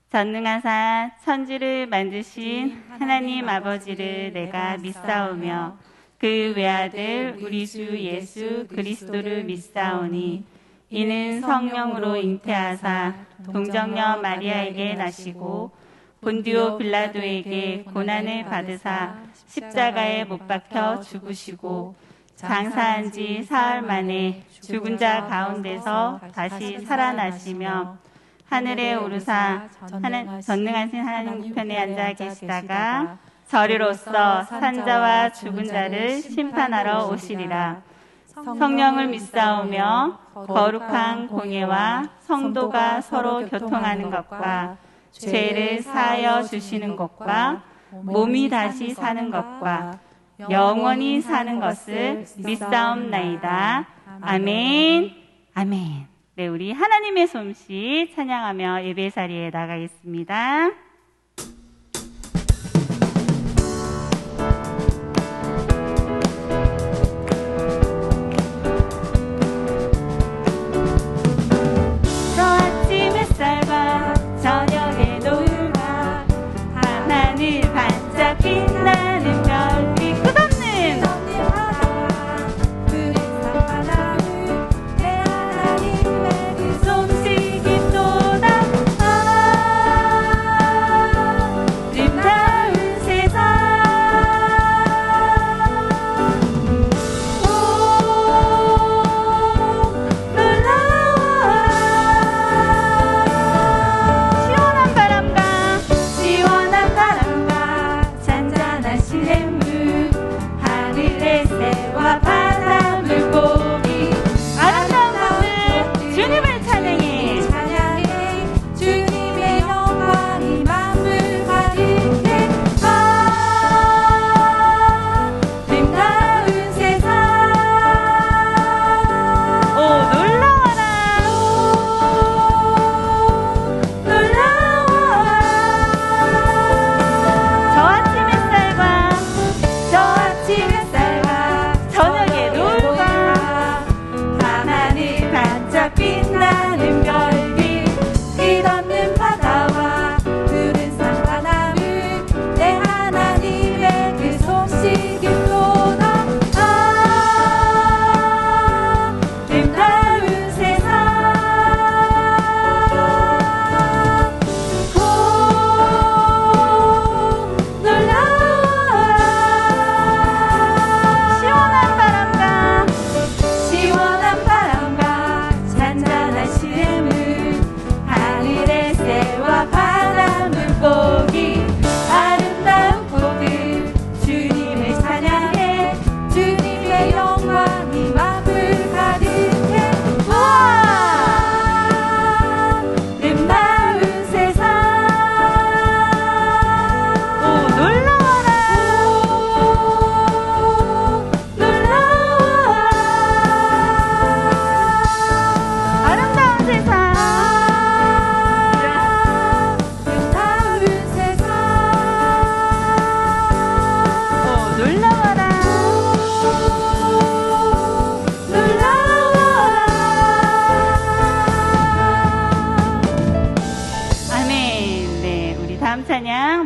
전능하사 천지를 만드신 하나님 아버지를 내가 믿사오며 그 외아들 우리 주 예수 그리스도를 믿사오니 이는 성령으로 잉태하사 동정녀 마리아에게 나시고 본디오 빌라도에게 고난을 받으사 십자가에 못 박혀 죽으시고 장사한 지 사흘 만에 죽은 자 가운데서 다시 살아나시며 하늘에 오르사 전능하신 하나님 편에 앉아 계시다가 저리로서 산자와 죽은 자를 심판하러 오시리라. 성령을 믿사오며 거룩한 공예와 성도가 서로 교통하는 것과 죄를 사하여 주시는 것과 몸이 다시 사는 것과 영원히 사는 것을 믿사옵나이다. 아멘. 아멘. 네, 우리 하나님의 솜씨 찬양하며 예배 자리에 나가겠습니다. 저 아침 햇살과 저녁의 노을과 하늘 반짝 빛나는 별빛 끝없는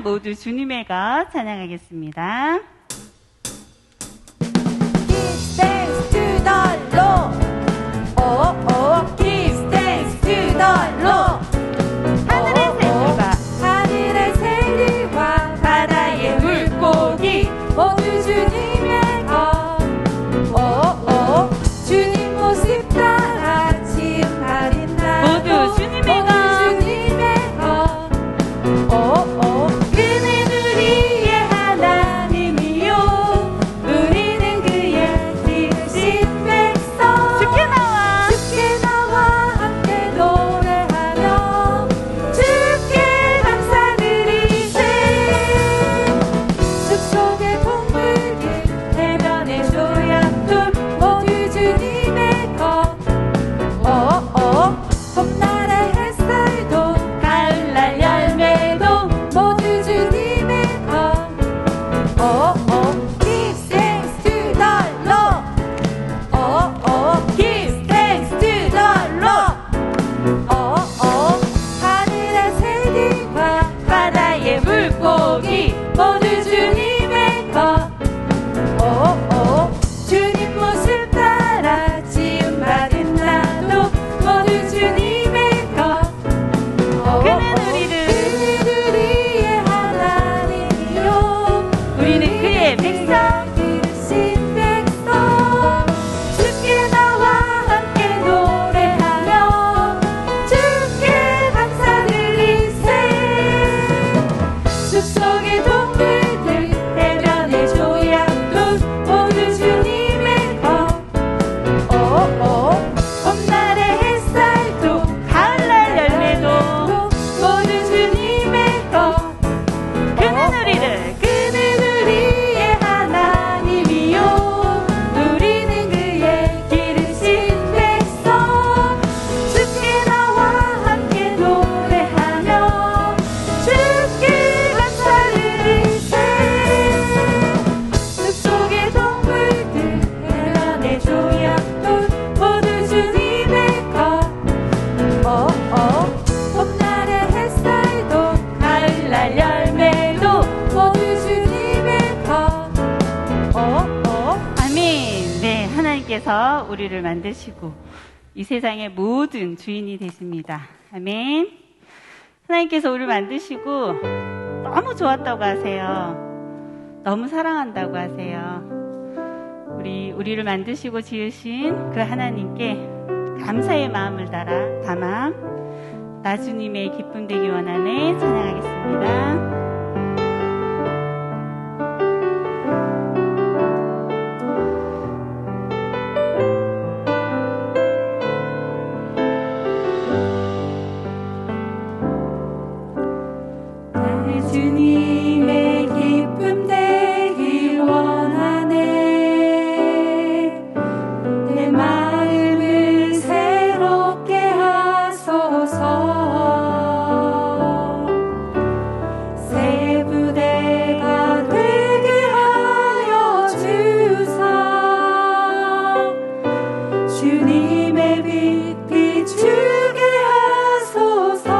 모두 주님의 것 찬양하겠습니다. Give thanks to the Lord. Oh, oh, give thanks to the Lord. 하늘의 새들과 하늘의 새들과 바다의 물고기 모두 주님의 것. Oh, oh, 주님 모습 따라 지음하린다. 모두 주님의 것. 주께 나와 함께 노래하며 주님께서 우리를 만드시고 이 세상의 모든 주인이 되십니다. 아멘. 하나님께서 우리를 만드시고 너무 좋았다고 하세요. 너무 사랑한다고 하세요. 우리를 만드시고 지으신 그 하나님께 감사의 마음을 담아 나 주님의 기쁨 되기 원하네 찬양하겠습니다. 주님의 기쁨 되길 원하네. 내 마음을 새롭게 하소서. 새 부대가 되게 하여 주사. 주님의 빛 비추게 하소서.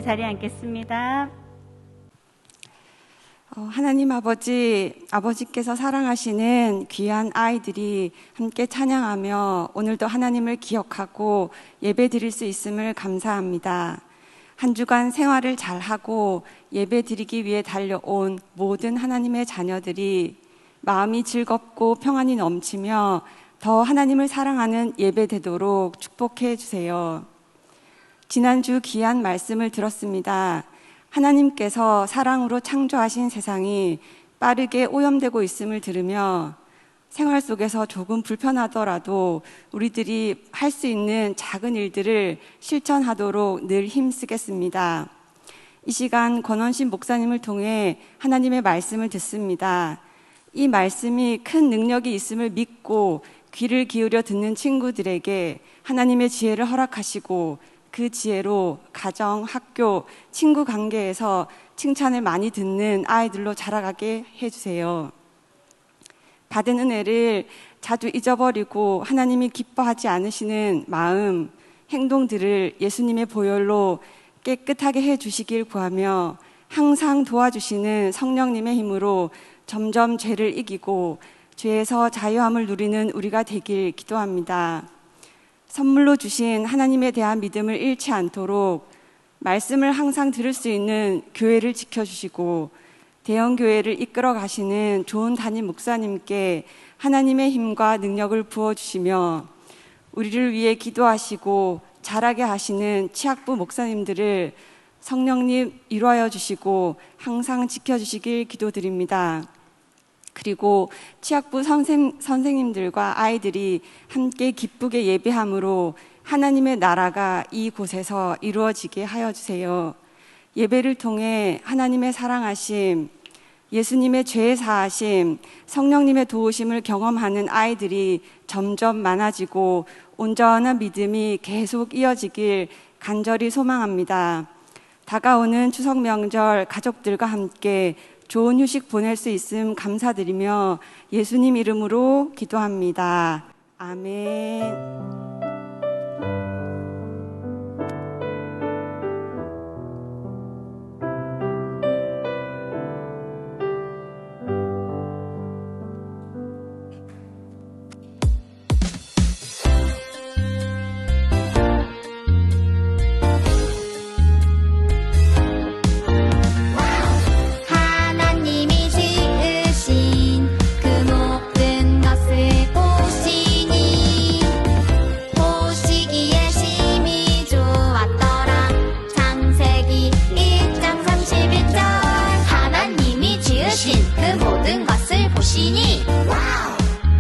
자리에 앉겠습니다. 하나님 아버지께서 사랑하시는 귀한 아이들이 함께 찬양하며 오늘도 하나님을 기억하고 예배 드릴 수 있음을 감사합니다. 한 주간 생활을 잘하고 예배 드리기 위해 달려온 모든 하나님의 자녀들이 마음이 즐겁고 평안이 넘치며 더 하나님을 사랑하는 예배 되도록 축복해 주세요. 지난주 귀한 말씀을 들었습니다. 하나님께서 사랑으로 창조하신 세상이 빠르게 오염되고 있음을 들으며 생활 속에서 조금 불편하더라도 우리들이 할 수 있는 작은 일들을 실천하도록 늘 힘쓰겠습니다. 이 시간 권원신 목사님을 통해 하나님의 말씀을 듣습니다. 이 말씀이 큰 능력이 있음을 믿고 귀를 기울여 듣는 친구들에게 하나님의 지혜를 허락하시고 그 지혜로 가정, 학교, 친구 관계에서 칭찬을 많이 듣는 아이들로 자라가게 해주세요. 받은 은혜를 자주 잊어버리고 하나님이 기뻐하지 않으시는 마음, 행동들을 예수님의 보혈로 깨끗하게 해주시길 구하며 항상 도와주시는 성령님의 힘으로 점점 죄를 이기고 죄에서 자유함을 누리는 우리가 되길 기도합니다. 선물로 주신 하나님에 대한 믿음을 잃지 않도록 말씀을 항상 들을 수 있는 교회를 지켜주시고 대형교회를 이끌어 가시는 좋은 담임 목사님께 하나님의 힘과 능력을 부어주시며 우리를 위해 기도하시고 자라게 하시는 치학부 목사님들을 성령님 위로하여 주시고 항상 지켜주시길 기도드립니다. 그리고 치학부 선생님들과 아이들이 함께 기쁘게 예배함으로 하나님의 나라가 이곳에서 이루어지게 하여 주세요. 예배를 통해 하나님의 사랑하심, 예수님의 죄 사하심, 성령님의 도우심을 경험하는 아이들이 점점 많아지고 온전한 믿음이 계속 이어지길 간절히 소망합니다. 다가오는 추석 명절 가족들과 함께 좋은 휴식 보낼 수 있음 감사드리며 예수님 이름으로 기도합니다. 아멘.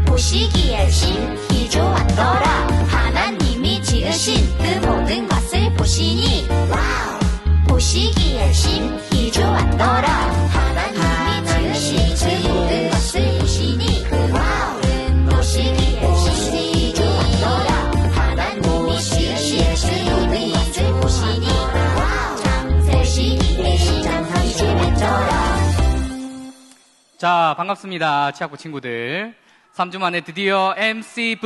보시기에 심히 좋았더라. 하나님이 지으신 그 모든 것을 보시니 보시기에 심히 좋았더라. 하나님이 지으신 그 모든 것을 보시니 보시기에 심히 좋았더라. 하나님이 지으신 그 모든 것을 보시니 보시기에 심히 좋았더라. 자, 반갑습니다. 치학부 친구들. 3주 만에 드디어 MC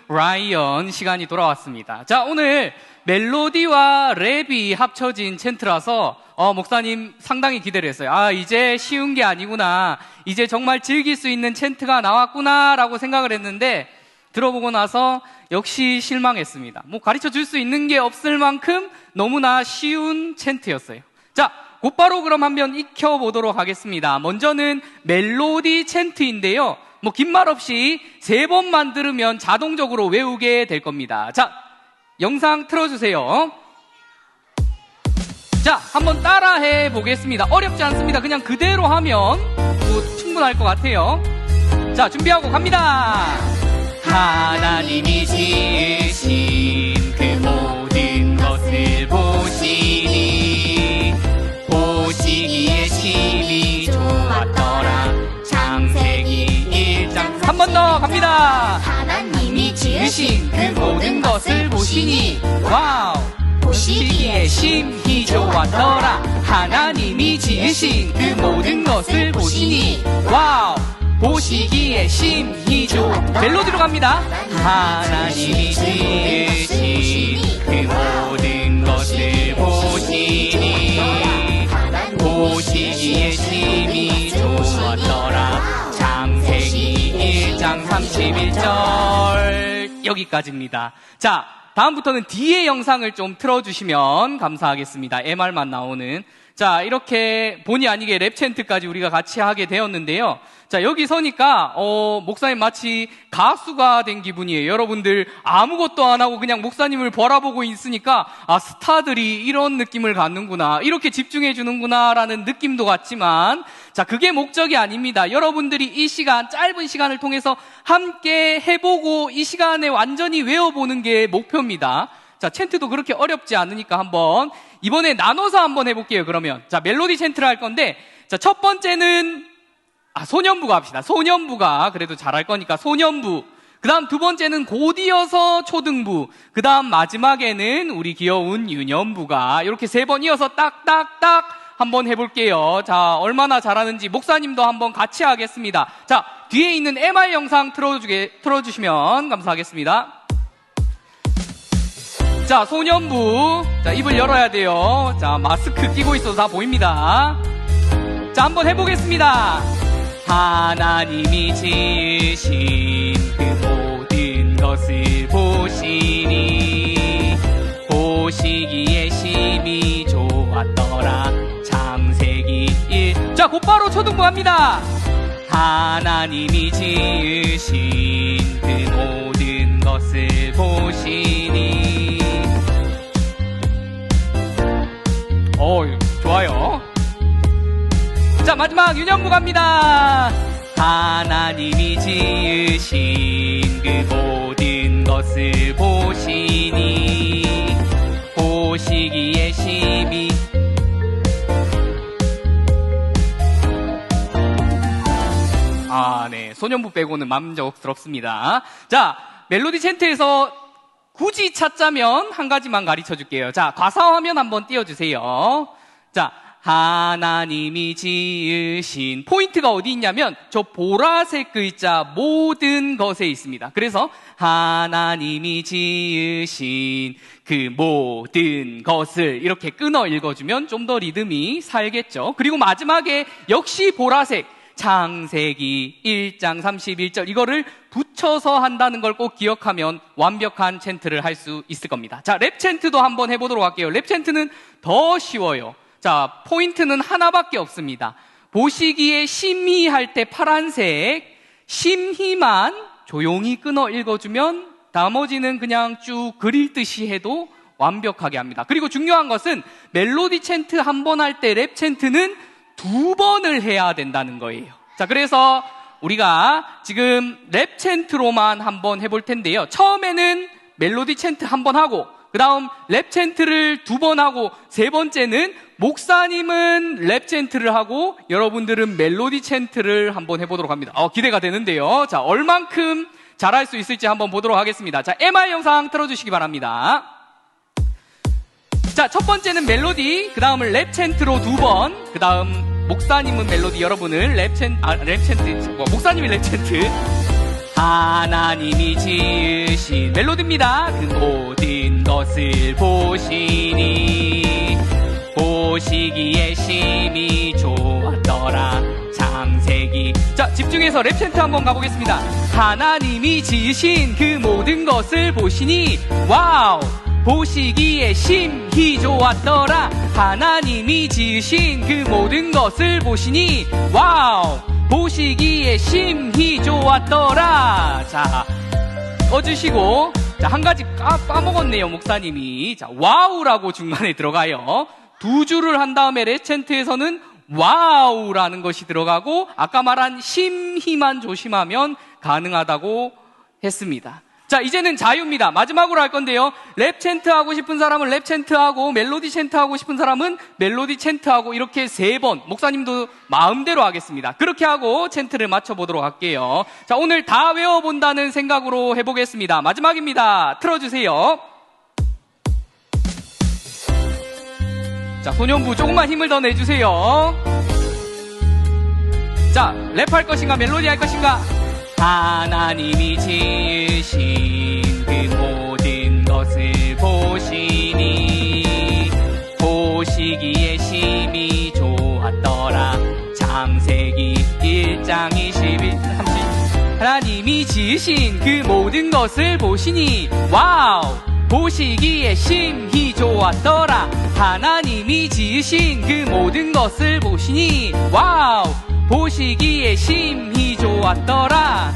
브라이언 시간이 돌아왔습니다. 자, 오늘 멜로디와 랩이 합쳐진 챈트라서 목사님 상당히 기대를 했어요. 아, 이제 쉬운 게 아니구나. 이제 정말 즐길 수 있는 챈트가 나왔구나 라고 생각을 했는데 들어보고 나서 역시 실망했습니다. 뭐 가르쳐 줄 수 있는 게 없을 만큼 너무나 쉬운 챈트였어요. 자, 곧바로 그럼 한번 익혀보도록 하겠습니다. 먼저는 멜로디 챈트인데요. 뭐 긴 말 없이 3번만 들으면 자동적으로 외우게 될 겁니다. 자, 영상 틀어주세요. 자, 한번 따라해 보겠습니다. 어렵지 않습니다. 그냥 그대로 하면 뭐 충분할 것 같아요. 자, 준비하고 갑니다. 하나님이 지으신 그 모든 것을 보시니 보시기에 심히 좋았더라. 창세기 1장. 한 번 더 갑니다. 하나님이 지으신 그 모든 것을 보시니 와우 보시기에 심히 좋았더라. 하나님이 지으신 그 모든 것을 보시니 와우 보시기에 심히 좋아. 멜로디로 갑니다. 하나님이 지으신 그 모든 것을 보시니 보시기에 심히 좋았더라. 창세기 1장 31절 여기까지입니다. 자, 다음부터는 뒤에 영상을 좀 틀어주시면 감사하겠습니다. MR만 나오는. 자, 이렇게 본의 아니게 랩 챈트까지 우리가 같이 하게 되었는데요. 자, 여기 서니까 목사님 마치 가수가 된 기분이에요. 여러분들 아무것도 안 하고 그냥 목사님을 바라보고 있으니까 아, 스타들이 이런 느낌을 갖는구나, 이렇게 집중해 주는구나 라는 느낌도 같지만, 자, 그게 목적이 아닙니다. 여러분들이 이 시간, 짧은 시간을 통해서 함께 해보고 이 시간에 완전히 외워보는 게 목표입니다. 자, 챈트도 그렇게 어렵지 않으니까 한번 이번에 나눠서 한번 해볼게요. 그러면 자, 멜로디 챈트를 할 건데, 자, 첫 번째는 소년부가 합시다. 소년부가 그래도 잘할 거니까 소년부. 그 다음 두 번째는 곧이어서 초등부. 그 다음 마지막에는 우리 귀여운 유년부가. 이렇게 3번 이어서 딱딱딱 한번 해볼게요. 자, 얼마나 잘하는지 목사님도 한번 같이 하겠습니다. 자, 뒤에 있는 MR 영상 틀어주시면 감사하겠습니다. 자, 소년부. 자, 입을 열어야 돼요. 자, 마스크 끼고 있어서 다 보입니다. 자, 한번 해보겠습니다. 하나님이 지으신 그 모든 것을 보시니 보시기에 심히 좋았더라. 창세기 1. 자, 곧바로 초등부 합니다. 하나님이 지으신 그 모든 것을 보시니. 좋아요. 자, 마지막 유년부 갑니다. 하나님이 지으신 그 모든 것을 보시니 보시기에 심히. 네. 소년부 빼고는 만족스럽습니다. 자, 멜로디 챈트에서 굳이 찾자면 한 가지만 가르쳐 줄게요. 자, 가사 화면 한번 띄워주세요. 자, 하나님이 지으신, 포인트가 어디 있냐면 저 보라색 글자 모든 것에 있습니다. 그래서 하나님이 지으신 그 모든 것을 이렇게 끊어 읽어주면 좀 더 리듬이 살겠죠. 그리고 마지막에 역시 보라색, 창세기 1장 31절 이거를 붙여서 한다는 걸 꼭 기억하면 완벽한 챈트를 할 수 있을 겁니다. 자, 랩 챈트도 한번 해보도록 할게요. 랩 챈트는 더 쉬워요. 자, 포인트는 하나밖에 없습니다. 보시기에 심히 할 때 파란색, 심히만 조용히 끊어 읽어주면 나머지는 그냥 쭉 그릴듯이 해도 완벽하게 합니다. 그리고 중요한 것은 멜로디 챈트 한 번 할 때 랩 챈트는 2번을 해야 된다는 거예요. 자, 그래서 우리가 지금 랩 챈트로만 한번 해볼 텐데요. 처음에는 멜로디 챈트 한 번 하고, 그 다음 랩 챈트를 2번 하고, 세 번째는 목사님은 랩 챈트를 하고 여러분들은 멜로디 챈트를 한번 해보도록 합니다. 기대가 되는데요. 자, 얼만큼 잘할 수 있을지 한번 보도록 하겠습니다. 자, MR 영상 틀어주시기 바랍니다. 자, 첫 번째는 멜로디, 그 다음은 랩 챈트로 2번, 그 다음 목사님은 멜로디, 여러분은 랩 챈트, 목사님이 랩 챈트. 하나님이 지으신 멜로디입니다. 그 모든 것을 보시니 보시기에 심히 좋았더라. 창세기. 자, 집중해서 랩 챈트 한번 가보겠습니다. 하나님이 지으신 그 모든 것을 보시니 와우, 보시기에 심히 좋았더라. 하나님이 지으신 그 모든 것을 보시니 와우, 보시기에 심히 좋았더라. 자, 꺼주시고. 자, 한 가지 까먹었네요, 목사님이. 자, 와우라고 중간에 들어가요. 2줄을 한 다음에 랩 챈트에서는 와우라는 것이 들어가고, 아까 말한 심히만 조심하면 가능하다고 했습니다. 자, 이제는 자유입니다. 마지막으로 할 건데요. 랩 챈트 하고 싶은 사람은 랩 챈트 하고, 멜로디 챈트 하고 싶은 사람은 멜로디 챈트 하고, 이렇게 3번. 목사님도 마음대로 하겠습니다. 그렇게 하고 챈트를 맞춰보도록 할게요. 자, 오늘 다 외워본다는 생각으로 해보겠습니다. 마지막입니다. 틀어주세요. 자, 소년부 조금만 힘을 더 내주세요. 자, 랩할 것인가 멜로디 할 것인가? 하나님이 지으신 그 모든 것을 보시니 보시기에 심히 좋았더라. 창세기 1장 21, 30. 하나님이 지으신 그 모든 것을 보시니 와우, 보시기에 심히 좋았더라. 하나님이 지으신 그 모든 것을 보시니 와우, 보시기에 심히 좋았더라.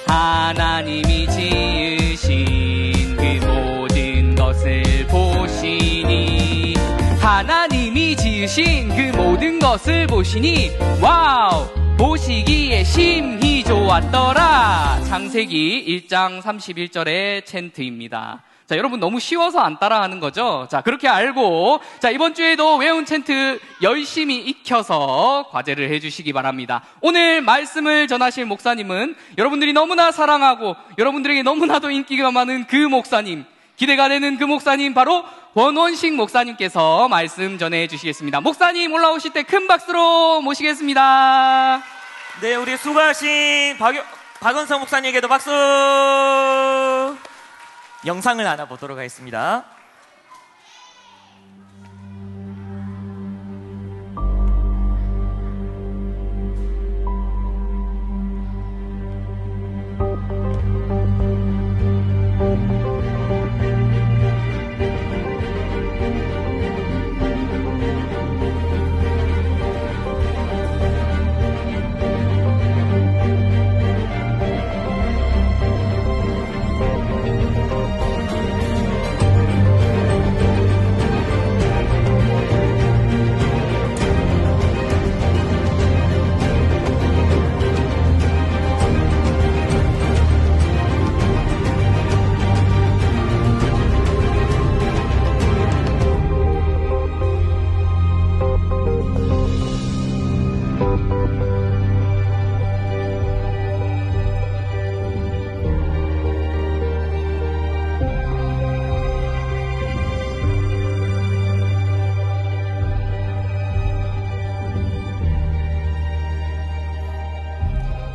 하나님이 지으신 그 모든 것을 보시니 하나님이 지으신 그 모든 것을 보시니 와우, 보시기에 심히 좋았더라. 창세기 1장 31절의 챈트입니다. 자, 여러분 너무 쉬워서 안 따라하는 거죠? 자, 그렇게 알고, 자, 이번 주에도 외운 챈트 열심히 익혀서 과제를 해주시기 바랍니다. 오늘 말씀을 전하실 목사님은 여러분들이 너무나 사랑하고 여러분들에게 너무나도 인기가 많은 그 목사님, 기대가 되는 그 목사님, 바로 권원식 목사님께서 말씀 전해 주시겠습니다. 목사님 올라오실 때 큰 박수로 모시겠습니다. 네, 우리 수고하신 박원성 목사님에게도 박수! 영상을 하나 보도록 하겠습니다.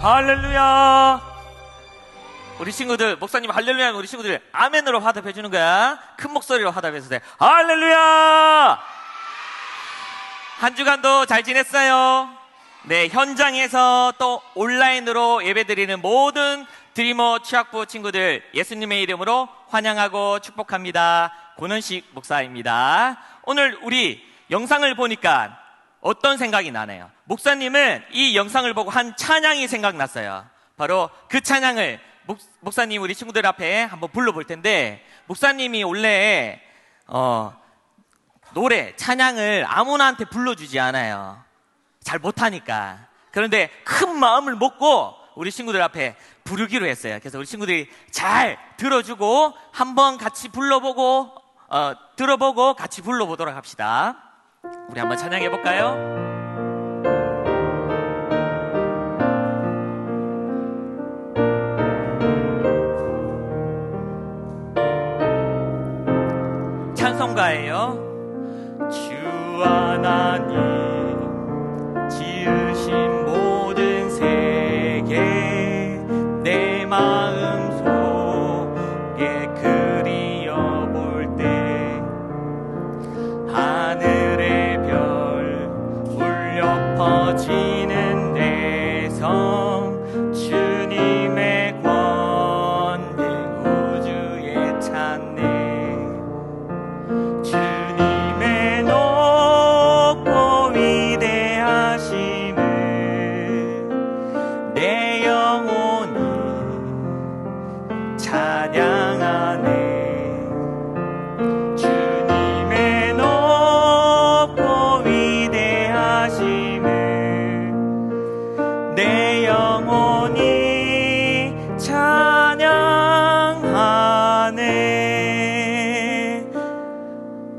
할렐루야. 우리 친구들, 목사님 할렐루야 하면 우리 친구들 아멘으로 화답해 주는 거야. 큰 목소리로 화답해서 돼. 할렐루야. 한 주간도 잘 지냈어요? 네, 현장에서 또 온라인으로 예배드리는 모든 드리머 취학부 친구들 예수님의 이름으로 환영하고 축복합니다. 권은식 목사입니다. 오늘 우리 영상을 보니까 어떤 생각이 나네요? 목사님은 이 영상을 보고 한 찬양이 생각났어요. 바로 그 찬양을 목사님 우리 친구들 앞에 한번 불러볼 텐데, 목사님이 원래 노래, 찬양을 아무나한테 불러주지 않아요. 잘 못하니까. 그런데 큰 마음을 먹고 우리 친구들 앞에 부르기로 했어요. 그래서 우리 친구들이 잘 들어주고 한번 같이 불러보고 들어보고 같이 불러보도록 합시다. 우리 한번 찬양해 볼까요? 찬송가예요. 주 하나님 지으신 모든 세계 내 마음 속에 그리워볼 때 하늘의 별 울려 퍼지는 내성 주님의 권능 우주에 찬네. 주님의 높고 위대하심을 내 영혼이 찬양하네. 주님의 높고 위대하심을 내 영혼이 찬양하네.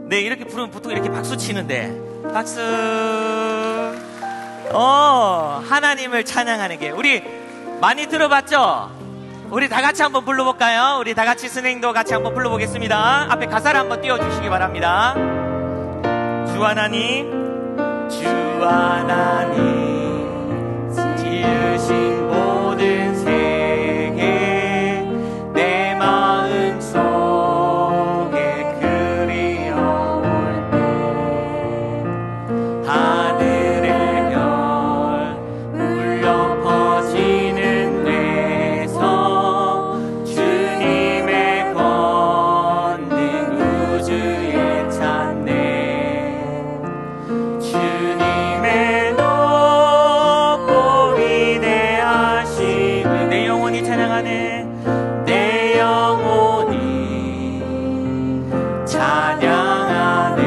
네, 이렇게 부르면 보통 이렇게 박수 치는데, 박수. 하나님을 찬양하는 게 우리 많이 들어봤죠? 우리 다 같이 한번 불러볼까요? 우리 다 같이 스낵도 같이 한번 불러보겠습니다. 앞에 가사를 한번 띄워주시기 바랍니다. 주 하나님, 주 하나님 지으신 모든 세계 내 마음 속에 그리워올 때 하늘의 별 울려 퍼지는 내성 주님의 권능 우주에 찬네. 주님의 높고 위대하심을 내 영혼이 찬양하네. 내 영혼이 찬양하네.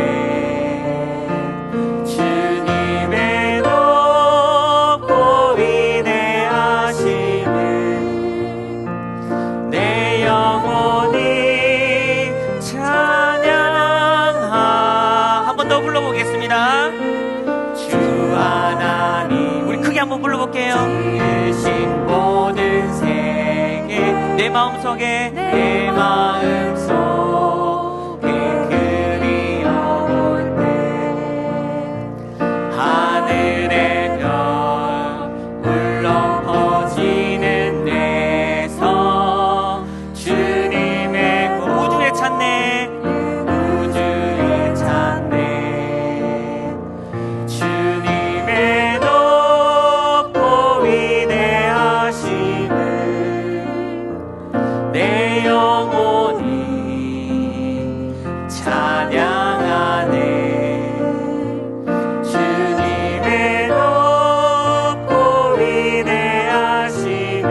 주님의 높고 위대하심을 내 영혼이 찬양하. 한 번 더 불러보겠습니다. 주 하나님, 우리 크게 한번 불러볼게요. 지으신 모든 세계 내 마음속에 내 마음속에 그리워올 때 하늘의 별 울려 퍼지는 내성 주님의 우주에 찬네. 우주에 찬네. 주님의 높고 위대하심을 내 영혼이 찬양하네. 주님의 높고 위대하심을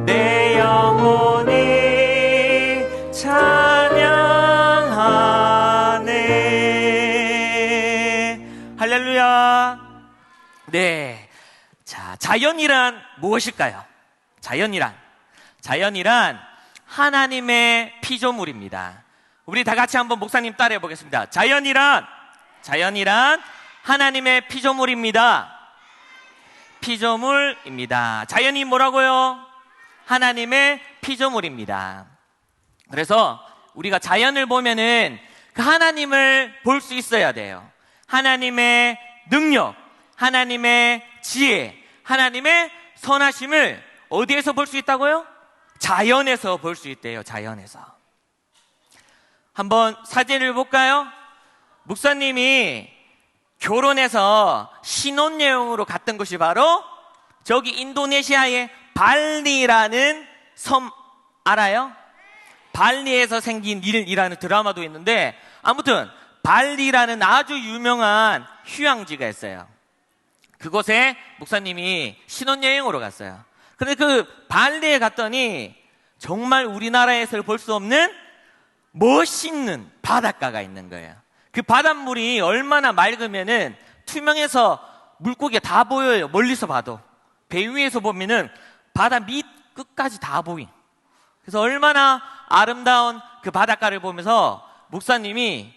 내 영혼이 찬양하네. 할렐루야. 네. 자, 자연이란 무엇일까요? 자연이란 하나님의 피조물입니다. 우리 다 같이 한번 목사님 따라해 보겠습니다. 자연이란 하나님의 피조물입니다. 피조물입니다. 자연이 뭐라고요? 하나님의 피조물입니다. 그래서 우리가 자연을 보면은 그 하나님을 볼 수 있어야 돼요. 하나님의 능력, 하나님의 지혜, 하나님의 선하심을 어디에서 볼 수 있다고요? 자연에서 볼 수 있대요. 자연에서. 한번 사진을 볼까요? 목사님이 결혼해서 신혼여행으로 갔던 곳이 바로 저기 인도네시아의 발리라는 섬 알아요? 발리에서 생긴 일이라는 드라마도 있는데, 아무튼 발리라는 아주 유명한 휴양지가 있어요. 그곳에 목사님이 신혼여행으로 갔어요. 근데 그 발리에 갔더니 정말 우리나라에서 볼 수 없는 멋있는 바닷가가 있는 거예요. 그 바닷물이 얼마나 맑으면은 투명해서 물고기가 다 보여요. 멀리서 봐도. 배 위에서 보면은 바다 밑 끝까지 다 보인. 그래서 얼마나 아름다운 그 바닷가를 보면서 목사님이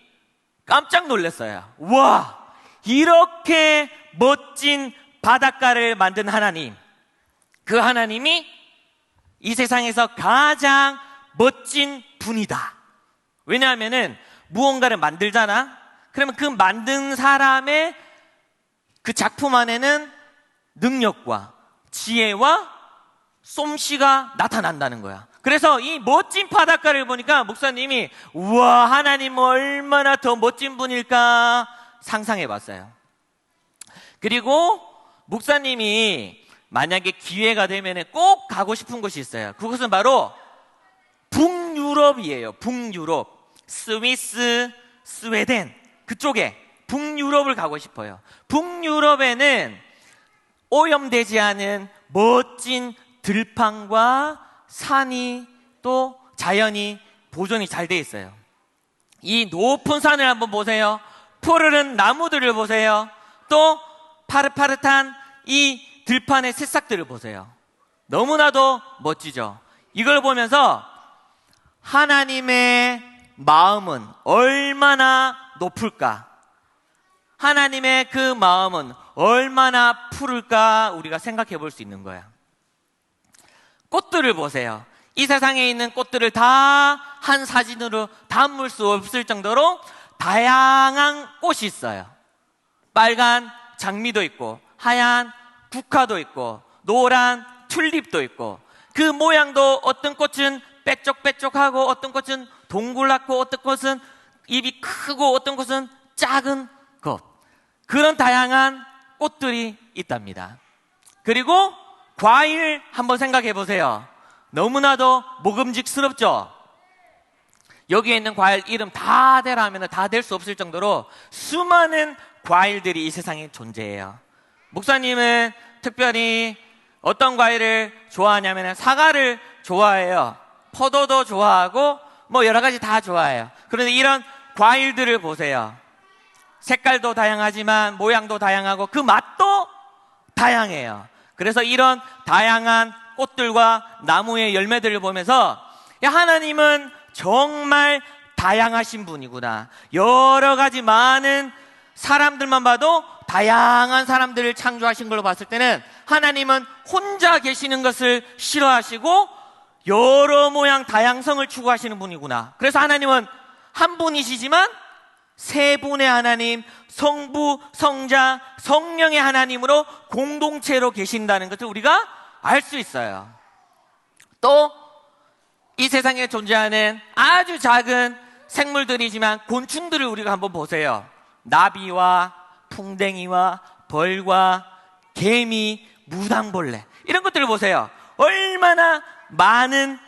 깜짝 놀랐어요. 와, 이렇게 멋진 바닷가를 만든 하나님, 그 하나님이 이 세상에서 가장 멋진 분이다. 왜냐하면은 무언가를 만들잖아. 그러면 그 만든 사람의 그 작품 안에는 능력과 지혜와 솜씨가 나타난다는 거야. 그래서 이 멋진 바닷가를 보니까 목사님이 우와, 하나님 얼마나 더 멋진 분일까 상상해 봤어요. 그리고 목사님이 만약에 기회가 되면 꼭 가고 싶은 곳이 있어요. 그것은 바로 북유럽이에요. 북유럽. 스위스, 스웨덴 그쪽에 북유럽을 가고 싶어요. 북유럽에는 오염되지 않은 멋진 들판과 산이 또 자연이 보존이 잘 돼 있어요. 이 높은 산을 한번 보세요. 푸르른 나무들을 보세요. 또 파릇파릇한 이 들판의 새싹들을 보세요. 너무나도 멋지죠. 이걸 보면서 하나님의 마음은 얼마나 높을까? 하나님의 그 마음은 얼마나 푸를까? 우리가 생각해 볼 수 있는 거야. 꽃들을 보세요. 이 세상에 있는 꽃들을 다 한 사진으로 담을 수 없을 정도로 다양한 꽃이 있어요. 빨간 장미도 있고, 하얀 국화도 있고, 노란 튤립도 있고, 그 모양도 어떤 꽃은 빼쪽빼쪽하고, 어떤 꽃은 동그랗고, 어떤 꽃은 입이 크고, 어떤 꽃은 작은 꽃. 그런 다양한 꽃들이 있답니다. 그리고 과일 한번 생각해 보세요. 너무나도 먹음직스럽죠? 여기에 있는 과일 이름 다 대라 하면 다 될 수 없을 정도로 수많은 과일들이 이 세상에 존재해요. 목사님은 특별히 어떤 과일을 좋아하냐면 사과를 좋아해요. 포도도 좋아하고 뭐 여러 가지 다 좋아해요. 그런데 이런 과일들을 보세요. 색깔도 다양하지만 모양도 다양하고 그 맛도 다양해요. 그래서 이런 다양한 꽃들과 나무의 열매들을 보면서 야, 하나님은 정말 다양하신 분이구나. 여러 가지 많은 사람들만 봐도 다양한 사람들을 창조하신 걸로 봤을 때는 하나님은 혼자 계시는 것을 싫어하시고 여러 모양 다양성을 추구하시는 분이구나. 그래서 하나님은 한 분이시지만 세 분의 하나님, 성부, 성자, 성령의 하나님으로 공동체로 계신다는 것을 우리가 알 수 있어요. 또 이 세상에 존재하는 아주 작은 생물들이지만 곤충들을 우리가 한번 보세요. 나비와 풍뎅이와 벌과 개미, 무당벌레 이런 것들을 보세요. 얼마나 많은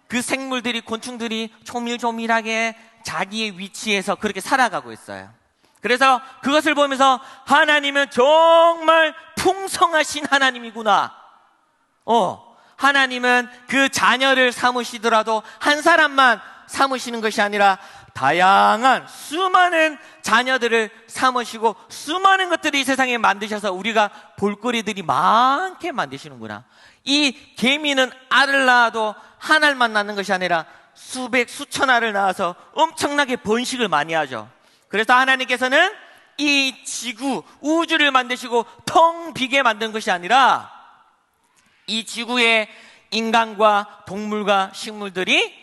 그 생물들이, 곤충들이 조밀조밀하게 자기의 위치에서 그렇게 살아가고 있어요. 그래서 그것을 보면서 하나님은 정말 풍성하신 하나님이구나. 하나님은 그 자녀를 삼으시더라도 한 사람만 삼으시는 것이 아니라 다양한 수많은 자녀들을 삼으시고 수많은 것들을 이 세상에 만드셔서 우리가 볼거리들이 많게 만드시는구나. 이 개미는 알을 낳아도 한 알만 낳는 것이 아니라 수백, 수천 알을 낳아서 엄청나게 번식을 많이 하죠. 그래서 하나님께서는 이 지구, 우주를 만드시고 텅 비게 만든 것이 아니라 이 지구에 인간과 동물과 식물들이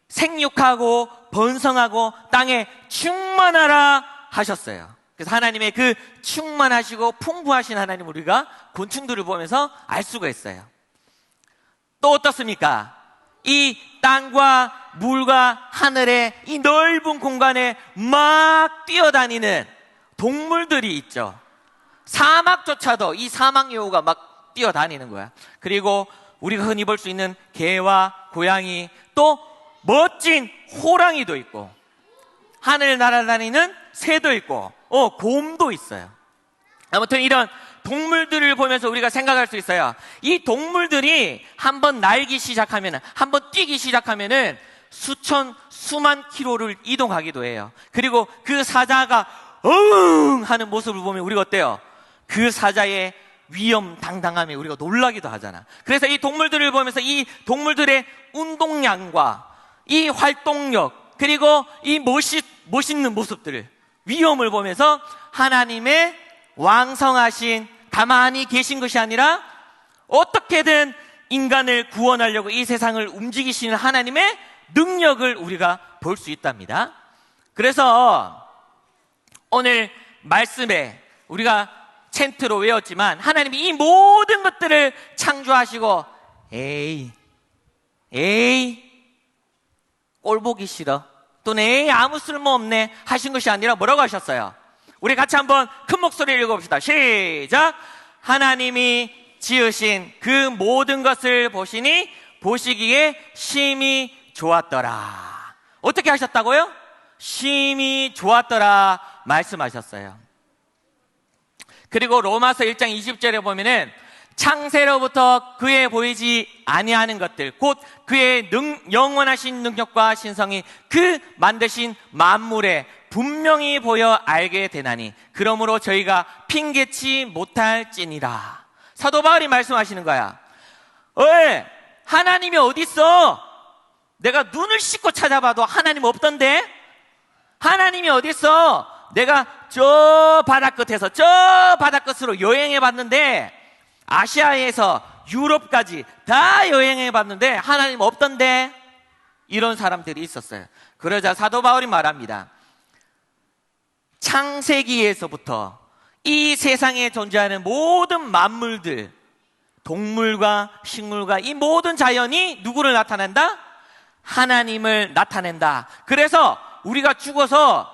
생육하고 번성하고 땅에 충만하라 하셨어요. 그래서 하나님의 그 충만하시고 풍부하신 하나님 우리가 곤충들을 보면서 알 수가 있어요. 또 어떻습니까? 이 땅과 물과 하늘의 이 넓은 공간에 막 뛰어다니는 동물들이 있죠. 사막조차도 이 사막 여우가 막 뛰어다니는 거야. 그리고 우리가 흔히 볼 수 있는 개와 고양이, 또 멋진 호랑이도 있고, 하늘 날아다니는 새도 있고, 곰도 있어요. 아무튼 이런 동물들을 보면서 우리가 생각할 수 있어요. 이 동물들이 한번 날기 시작하면은, 한번 뛰기 시작하면은 수만 킬로를 이동하기도 해요. 그리고 그 사자가 응 하는 모습을 보면 우리가 어때요? 그 사자의 위험당당함에 우리가 놀라기도 하잖아. 그래서 이 동물들을 보면서 이 동물들의 운동량과 이 활동력, 그리고 이 멋있는 모습들, 위험을 보면서 하나님의 왕성하신, 가만히 계신 것이 아니라 어떻게든 인간을 구원하려고 이 세상을 움직이시는 하나님의 능력을 우리가 볼 수 있답니다. 그래서 오늘 말씀에 우리가 챈트로 외웠지만, 하나님이 이 모든 것들을 창조하시고 에이 꼴 보기 싫어, 또는 에이 아무 쓸모없네 하신 것이 아니라 뭐라고 하셨어요? 우리 같이 한번 큰 목소리를 읽어봅시다. 시작. 하나님이 지으신 그 모든 것을 보시니 보시기에 심히 좋았더라. 어떻게 하셨다고요? 심히 좋았더라 말씀하셨어요. 그리고 로마서 1장 20절에 보면은 창세로부터 그의 보이지 아니하는 것들, 곧 그의 영원하신 능력과 신성이 그 만드신 만물에 분명히 보여 알게 되나니 그러므로 저희가 핑계치 못할지니라. 사도 바울이 말씀하시는 거야. 하나님이 어디 있어? 내가 눈을 씻고 찾아봐도 하나님 없던데? 하나님이 어디 있어? 내가 저 바다 끝에서 저 바다 끝으로 여행해 봤는데, 아시아에서 유럽까지 다 여행해 봤는데 하나님 없던데? 이런 사람들이 있었어요. 그러자 사도 바울이 말합니다. 창세기에서부터 이 세상에 존재하는 모든 만물들, 동물과 식물과 이 모든 자연이 누구를 나타낸다? 하나님을 나타낸다. 그래서 우리가 죽어서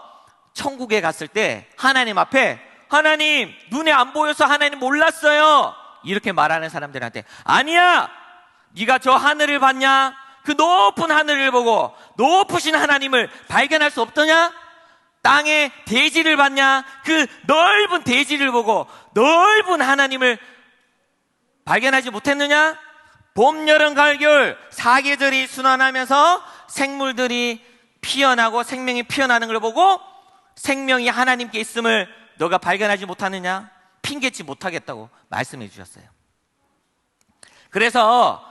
천국에 갔을 때 하나님 앞에, 하나님 눈에 안 보여서 하나님 몰랐어요, 이렇게 말하는 사람들한테, 아니야, 네가 저 하늘을 봤냐? 그 높은 하늘을 보고 높으신 하나님을 발견할 수 없더냐? 땅의 대지를 봤냐? 그 넓은 대지를 보고 넓은 하나님을 발견하지 못했느냐? 봄, 여름, 가을, 겨울 사계절이 순환하면서 생물들이 피어나고 생명이 피어나는 걸 보고 생명이 하나님께 있음을 너가 발견하지 못하느냐? 핑계치 못하겠다고 말씀해 주셨어요. 그래서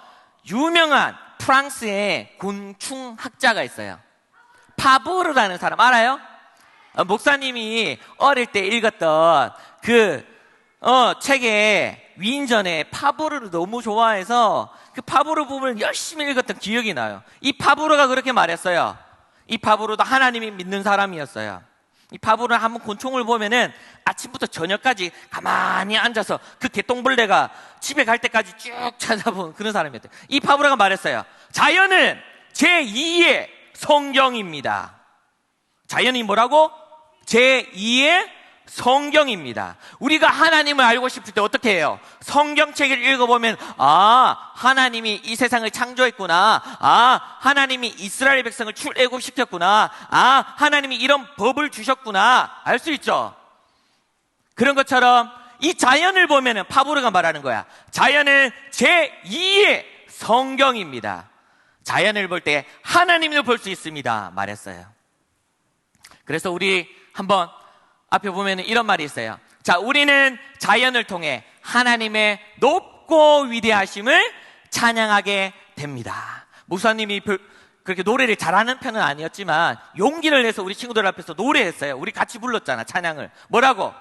유명한 프랑스의 곤충학자가 있어요. 파브르라는 사람 알아요? 목사님이 어릴 때 읽었던 그 책에 위인전에 파브르를 너무 좋아해서 그 파브르 부분을 열심히 읽었던 기억이 나요. 이 파브르가 그렇게 말했어요. 이 파브르도 하나님이 믿는 사람이었어요. 이 파브르는 한번 곤충을 보면은 아침부터 저녁까지 가만히 앉아서 그 개똥벌레가 집에 갈 때까지 쭉 찾아본 그런 사람이었대요. 이 파브르가 말했어요. 자연은 제2의 성경입니다. 자연이 뭐라고? 제2의 성경입니다. 우리가 하나님을 알고 싶을 때 어떻게 해요? 성경책을 읽어보면, 아, 하나님이 이 세상을 창조했구나. 아, 하나님이 이스라엘 백성을 출애굽시켰구나. 아, 하나님이 이런 법을 주셨구나. 알 수 있죠? 그런 것처럼 이 자연을 보면은 파브르가 말하는 거야. 자연은 제2의 성경입니다. 자연을 볼 때 하나님을 볼 수 있습니다. 말했어요. 그래서 우리 한번 앞에 보면 이런 말이 있어요. 자, 우리는 자연을 통해 하나님의 높고 위대하심을 찬양하게 됩니다. 목사님이 그렇게 노래를 잘하는 편은 아니었지만 용기를 내서 우리 친구들 앞에서 노래했어요. 우리 같이 불렀잖아, 찬양을. 뭐라고?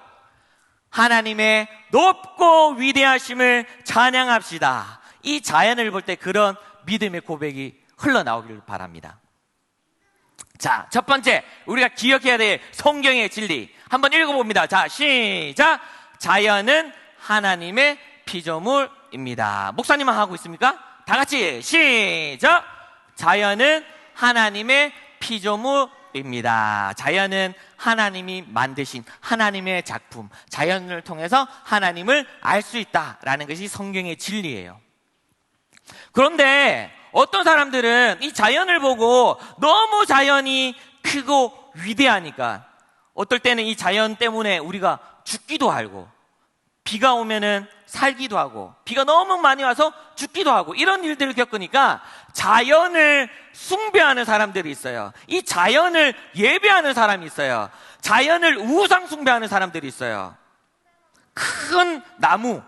하나님의 높고 위대하심을 찬양합시다. 이 자연을 볼 때 그런 믿음의 고백이 흘러나오기를 바랍니다. 자, 첫 번째 우리가 기억해야 될 성경의 진리, 한번 읽어봅니다. 자, 시작. 자연은 하나님의 피조물입니다. 목사님만 하고 있습니까? 다 같이 시작. 자연은 하나님의 피조물입니다. 자연은 하나님이 만드신 하나님의 작품, 자연을 통해서 하나님을 알 수 있다라는 것이 성경의 진리예요. 그런데 어떤 사람들은 이 자연을 보고 너무 자연이 크고 위대하니까 어떨 때는 이 자연 때문에 우리가 죽기도 하고, 비가 오면은 살기도 하고, 비가 너무 많이 와서 죽기도 하고, 이런 일들을 겪으니까 자연을 숭배하는 사람들이 있어요. 이 자연을 예배하는 사람이 있어요. 자연을 우상 숭배하는 사람들이 있어요. 큰 나무,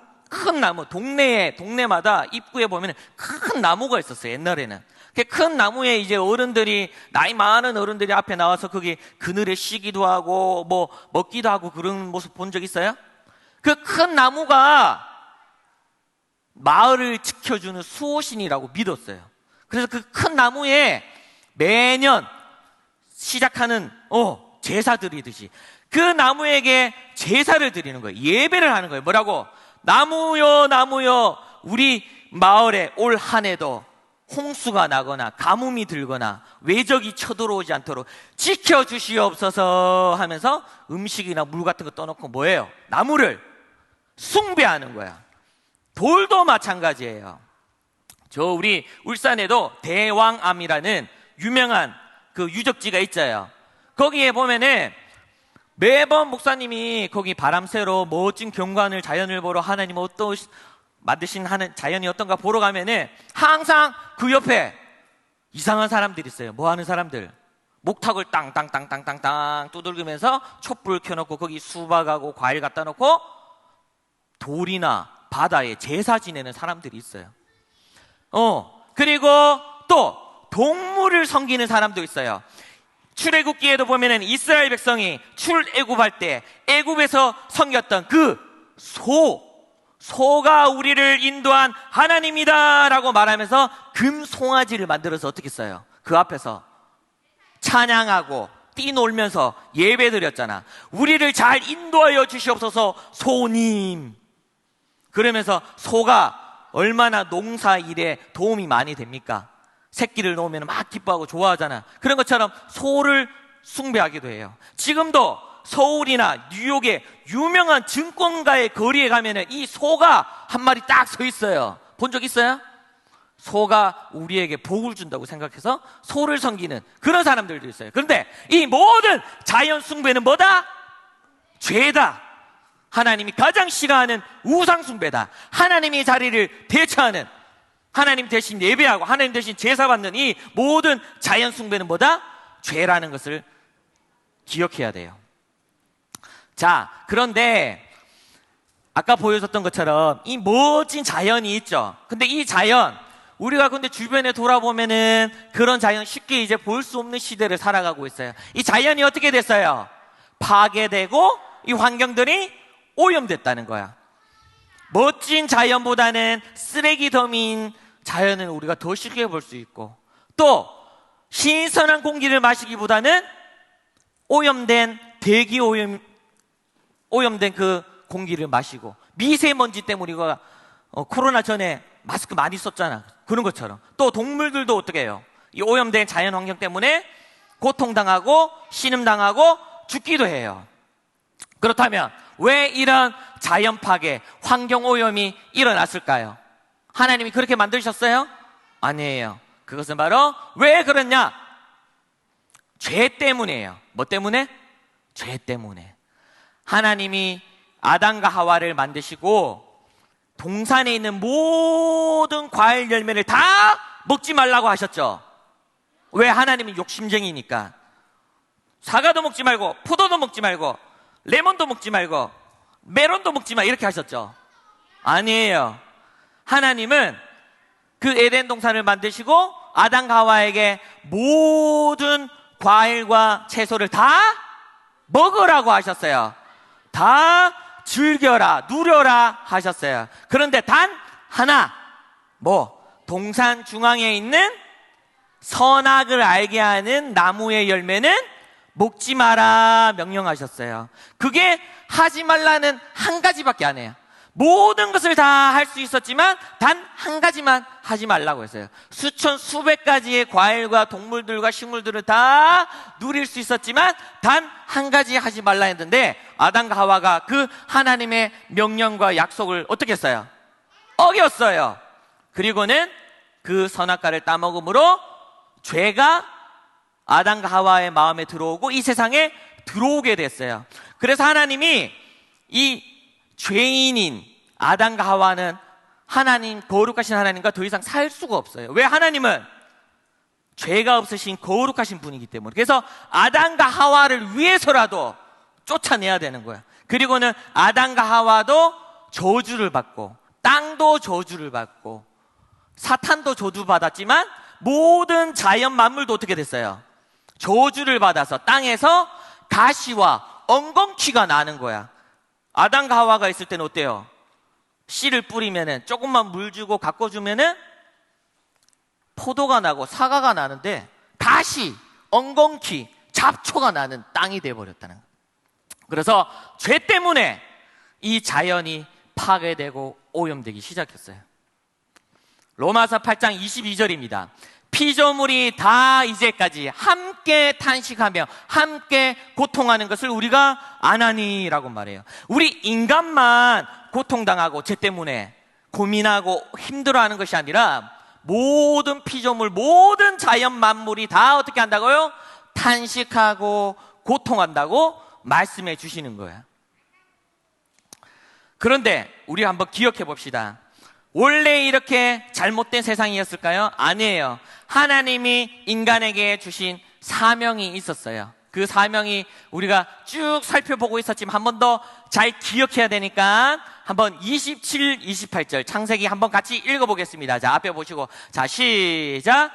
동네마다 입구에 보면 큰 나무가 있었어요, 옛날에는. 큰 나무에 이제 어른들이, 나이 많은 어른들이 앞에 나와서 거기 그늘에 쉬기도 하고, 뭐, 먹기도 하고 그런 모습 본 적 있어요? 그 큰 나무가 마을을 지켜주는 수호신이라고 믿었어요. 그래서 그 큰 나무에 매년 시작하는, 제사드리듯이 그 나무에게 제사를 드리는 거예요. 예배를 하는 거예요. 뭐라고? 나무여, 우리 마을에 올 한 해도 홍수가 나거나 가뭄이 들거나 외적이 쳐들어오지 않도록 지켜주시옵소서 하면서 음식이나 물 같은 거 떠놓고 뭐예요? 나무를 숭배하는 거야. 돌도 마찬가지예요. 우리 울산에도 대왕암이라는 유명한 그 유적지가 있어요. 거기에 보면은 매번 목사님이 거기 바람 쐬러 멋진 경관을, 자연을 보러 하나님 만드신 자연이 어떤가 보러 가면은 항상 그 옆에 이상한 사람들이 있어요. 뭐 하는 사람들? 목탁을 땅땅땅땅땅땅 두들기면서 촛불 켜놓고 거기 수박하고 과일 갖다 놓고 돌이나 바다에 제사 지내는 사람들이 있어요. 그리고 또 동물을 섬기는 사람도 있어요. 출애굽기에도 보면은 이스라엘 백성이 출애굽할 때 애굽에서 섬겼던 그 소가 우리를 인도한 하나님이다라고 말하면서 금송아지를 만들어서 어떻게 써요? 그 앞에서 찬양하고 뛰놀면서 예배드렸잖아. 우리를 잘 인도하여 주시옵소서 소님. 그러면서 소가 얼마나 농사 일에 도움이 많이 됩니까? 새끼를 놓으면 막 기뻐하고 좋아하잖아. 그런 것처럼 소를 숭배하기도 해요. 지금도 서울이나 뉴욕의 유명한 증권가의 거리에 가면은 이 소가 한 마리 딱 서 있어요. 본 적 있어요? 소가 우리에게 복을 준다고 생각해서 소를 섬기는 그런 사람들도 있어요. 그런데 이 모든 자연 숭배는 뭐다? 죄다. 하나님이 가장 싫어하는 우상 숭배다. 하나님의 자리를 대처하는, 하나님 대신 예배하고 하나님 대신 제사받는 이 모든 자연 숭배는 뭐다? 죄라는 것을 기억해야 돼요. 자, 그런데 아까 보여줬던 것처럼 이 멋진 자연이 있죠. 근데 이 자연, 우리가 근데 주변에 돌아보면은 그런 자연 쉽게 이제 볼 수 없는 시대를 살아가고 있어요. 이 자연이 어떻게 됐어요? 파괴되고 이 환경들이 오염됐다는 거야. 멋진 자연보다는 쓰레기 더미인 자연은 우리가 더 쉽게 볼 수 있고, 또 신선한 공기를 마시기보다는 오염된 오염된 그 공기를 마시고, 미세먼지 때문에 우리가 코로나 전에 마스크 많이 썼잖아. 그런 것처럼 또 동물들도 어떻게 해요? 이 오염된 자연 환경 때문에 고통당하고 신음당하고 죽기도 해요. 그렇다면 왜 이런 자연 파괴, 환경 오염이 일어났을까요? 하나님이 그렇게 만드셨어요? 아니에요. 그것은 바로 왜 그렇냐? 죄 때문이에요. 뭐 때문에? 죄 때문에. 하나님이 아담과 하와를 만드시고 동산에 있는 모든 과일 열매를 다 먹지 말라고 하셨죠. 왜? 하나님은 욕심쟁이니까. 사과도 먹지 말고, 포도도 먹지 말고, 레몬도 먹지 말고, 메론도 먹지 마, 이렇게 하셨죠. 아니에요. 하나님은 그 에덴 동산을 만드시고 아담과 하와에게 모든 과일과 채소를 다 먹으라고 하셨어요. 다 즐겨라, 누려라 하셨어요. 그런데 단 하나, 동산 중앙에 있는 선악을 알게 하는 나무의 열매는 먹지 마라 명령하셨어요. 그게 하지 말라는 한 가지밖에 안 해요. 모든 것을 다 할 수 있었지만 단 한 가지만 하지 말라고 했어요. 수천 수백 가지의 과일과 동물들과 식물들을 다 누릴 수 있었지만 단 한 가지 하지 말라 했는데 아담과 하와가 그 하나님의 명령과 약속을 어떻게 했어요? 어겼어요. 그리고는 그 선악과를 따먹음으로 죄가 아담과 하와의 마음에 들어오고 이 세상에 들어오게 됐어요. 그래서 하나님이 이 죄인인 아담과 하와는 하나님, 거룩하신 하나님과 더 이상 살 수가 없어요. 왜? 하나님은 죄가 없으신 거룩하신 분이기 때문에. 그래서 아담과 하와를 위해서라도 쫓아내야 되는 거야. 그리고는 아담과 하와도 저주를 받고 땅도 저주를 받고 사탄도 저주받았지만 모든 자연 만물도 어떻게 됐어요? 저주를 받아서 땅에서 가시와 엉겅퀴가 나는 거야. 아담과 하와가 있을 때는 어때요? 씨를 뿌리면은 조금만 물 주고 가꿔주면은 포도가 나고 사과가 나는데 가시, 엉겅퀴, 잡초가 나는 땅이 돼버렸다는 거예요. 그래서 죄 때문에 이 자연이 파괴되고 오염되기 시작했어요. 로마서 8장 22절입니다. 피조물이 다 이제까지 함께 탄식하며 함께 고통하는 것을 우리가 아나니라고 말해요. 우리 인간만 고통당하고 죄 때문에 고민하고 힘들어하는 것이 아니라 모든 피조물, 모든 자연 만물이 다 어떻게 한다고요? 탄식하고 고통한다고 말씀해 주시는 거예요. 그런데 우리 한번 기억해 봅시다. 원래 이렇게 잘못된 세상이었을까요? 아니에요. 하나님이 인간에게 주신 사명이 있었어요. 그 사명이 우리가 쭉 살펴보고 있었지만 한 번 더 잘 기억해야 되니까 한번 27, 28절 창세기 한번 같이 읽어보겠습니다. 자, 앞에 보시고 자, 시작.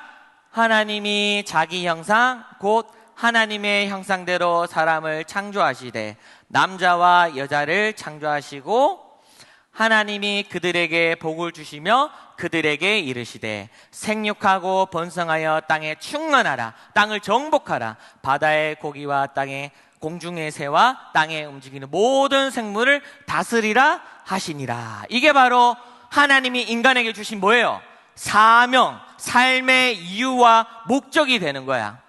하나님이 자기 형상 곧 하나님의 형상대로 사람을 창조하시되 남자와 여자를 창조하시고 하나님이 그들에게 복을 주시며 그들에게 이르시되 생육하고 번성하여 땅에 충만하라. 땅을 정복하라. 바다의 고기와 땅의 공중의 새와 땅에 움직이는 모든 생물을 다스리라 하시니라. 이게 바로 하나님이 인간에게 주신 뭐예요? 사명, 삶의 이유와 목적이 되는 거야.